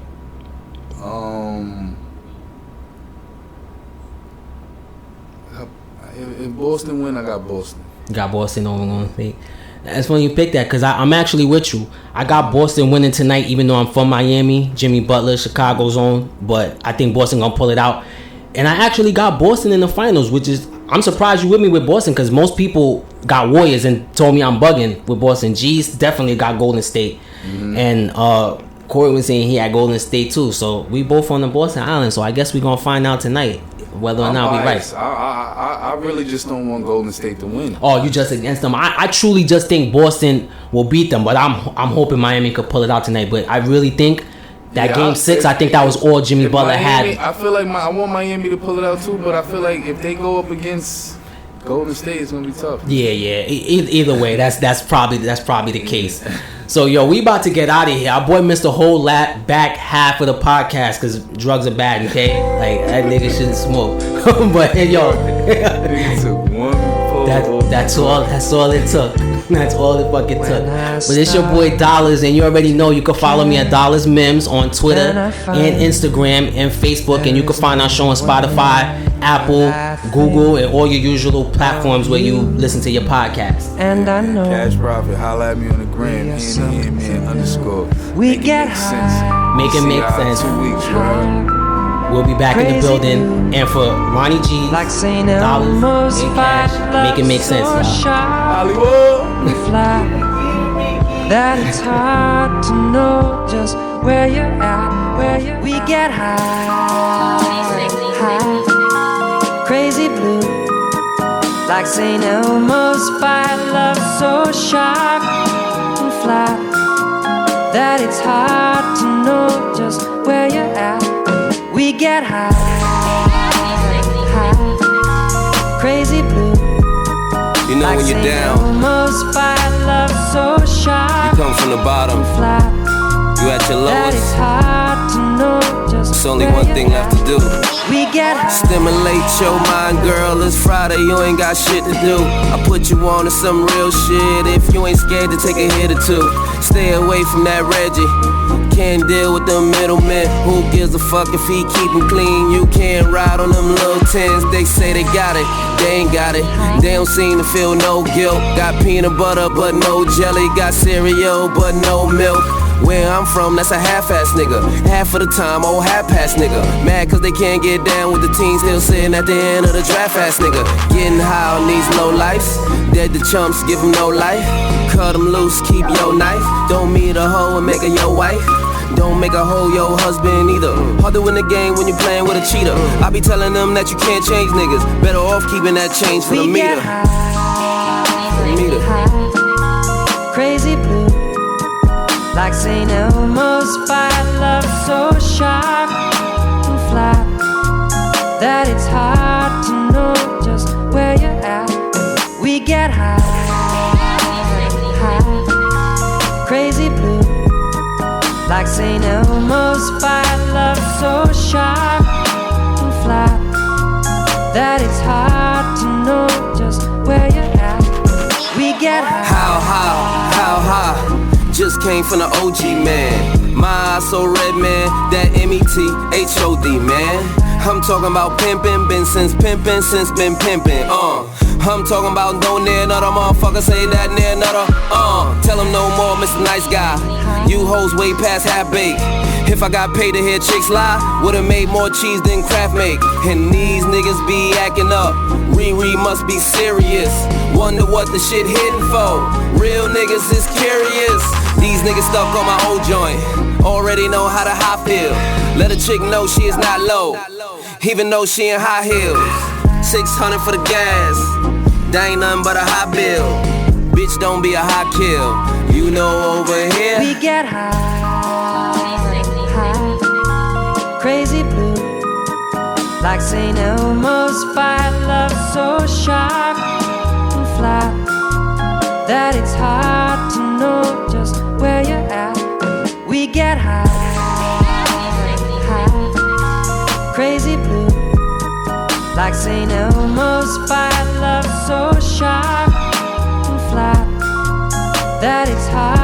S4: If Boston win, I got Boston.
S2: Got Boston over Golden State. That's when you pick that, because I'm actually with you. I got Boston winning tonight, even though I'm from Miami. Jimmy Butler, Chicago's own, but I think Boston gonna pull it out. And I actually got Boston in the finals, which is, I'm surprised you with me with Boston, because most people got Warriors and told me I'm bugging with Boston. G's definitely got Golden State, and Corey was saying he had Golden State too. So we both on the Boston Island. So I guess we're gonna find out tonight whether or not we right.
S4: I really just don't want Golden State to win.
S2: Oh, you just against them? I truly just think Boston will beat them, but I'm hoping Miami could pull it out tonight. But I really think that game 6, I think that was all Jimmy Butler
S4: Miami,
S2: had.
S4: I feel like I want Miami to pull it out too, but I feel like if they go up against Golden State, it's gonna be tough.
S2: Yeah. Either way, that's probably the case. So yo, we about to get out of here. Our boy missed the whole back half of the podcast because drugs are bad. Okay, like that nigga shouldn't smoke. But yo,
S4: Nigga took one pull.
S2: that's all it took. That's all it fucking took. But it's your boy Dollars, and you already know you can follow me at Dollars Mims on Twitter and Instagram and Facebook, and you can find our show on Spotify, Apple, Google, and all your usual platforms where you listen to your podcast.
S6: And I know
S4: Cash Profit, holla at me on the gram, _.
S6: we get
S4: sense.
S2: Make it make
S4: See y'all
S2: sense.
S4: 2 weeks, bro.
S2: We'll be back in the building. And for Ronnie G,
S6: like St.
S2: Dollars,
S6: Elmo's
S2: and Cash, make it make sense, y'all.
S4: Hollywood.
S6: We fly, that it's hard to know just where you're at, we get high, crazy blue, like St. Elmo's fire, love so sharp and flat, that it's hard to know just where you're at, we get high, crazy blue.
S7: You know
S6: Like
S7: when you're
S6: St.
S7: down,
S6: Elmo's fire, love so sharp,
S7: you come from the bottom,
S6: flat,
S7: you at your
S6: that it's
S7: lowest.
S6: hard to know just
S7: It's only
S6: where
S7: one
S6: you're
S7: thing
S6: at.
S7: left to do.
S6: We get high.
S7: Stimulate your mind, girl. It's Friday, you ain't got shit to do. I put you on to some real shit. If you ain't scared to take a hit or two, stay away from that Reggie. Can't deal with them middlemen. Who gives a fuck if he keep him clean? You can't ride on them little tens. They say they got it, they ain't got it. They don't seem to feel no guilt. Got peanut butter but no jelly. Got cereal but no milk. Where I'm from, that's a half-ass nigga. Half of the time, old half-ass nigga. Mad cause they can't get down with the team. Still sitting at the end of the draft-ass nigga. Getting high on these low lives. Dead to chumps, give them no life. Cut them loose, keep your knife. Don't meet a hoe and make her your wife. Don't make a hoe your husband either. Hard to win the game when you're playing with a cheater. I be telling them that you can't change niggas. Better off keeping that change for the
S6: We
S7: meter.
S6: get high, crazy blue, like St. Elmo's fire, love so sharp and flat, that it's hard to know just where you're at. We get high, crazy blue, like St. Elmo's fire, love so sharp and flat, that it's hard to know just where you're at. We get high.
S7: How high? Just came from the OG, man. My eyes so red, man. That METHOD, man. I'm talking about pimpin', been since been pimpin', I'm talking about no near another motherfucker, say that near another, tell him no more, Mr. Nice Guy. You hoes way past half baked. If I got paid to hear chicks lie, would've made more cheese than Kraft make. And these niggas be acting up. Riri must be serious. Wonder what the shit hitting for. Real niggas is curious. These niggas stuck on my old joint. Already know how the high feel. Let a chick know she is not low, even though she in high heels. 600 for the gas, that ain't nothing but a high bill. Bitch, don't be a high kill. You know over here
S6: We get high, crazy blue, like St. Elmo's fire, love so sharp and flat, that it's hard to know just where you're at. We get high, crazy blue, like St. Elmo's fire, love so sharp and flat, that it's hard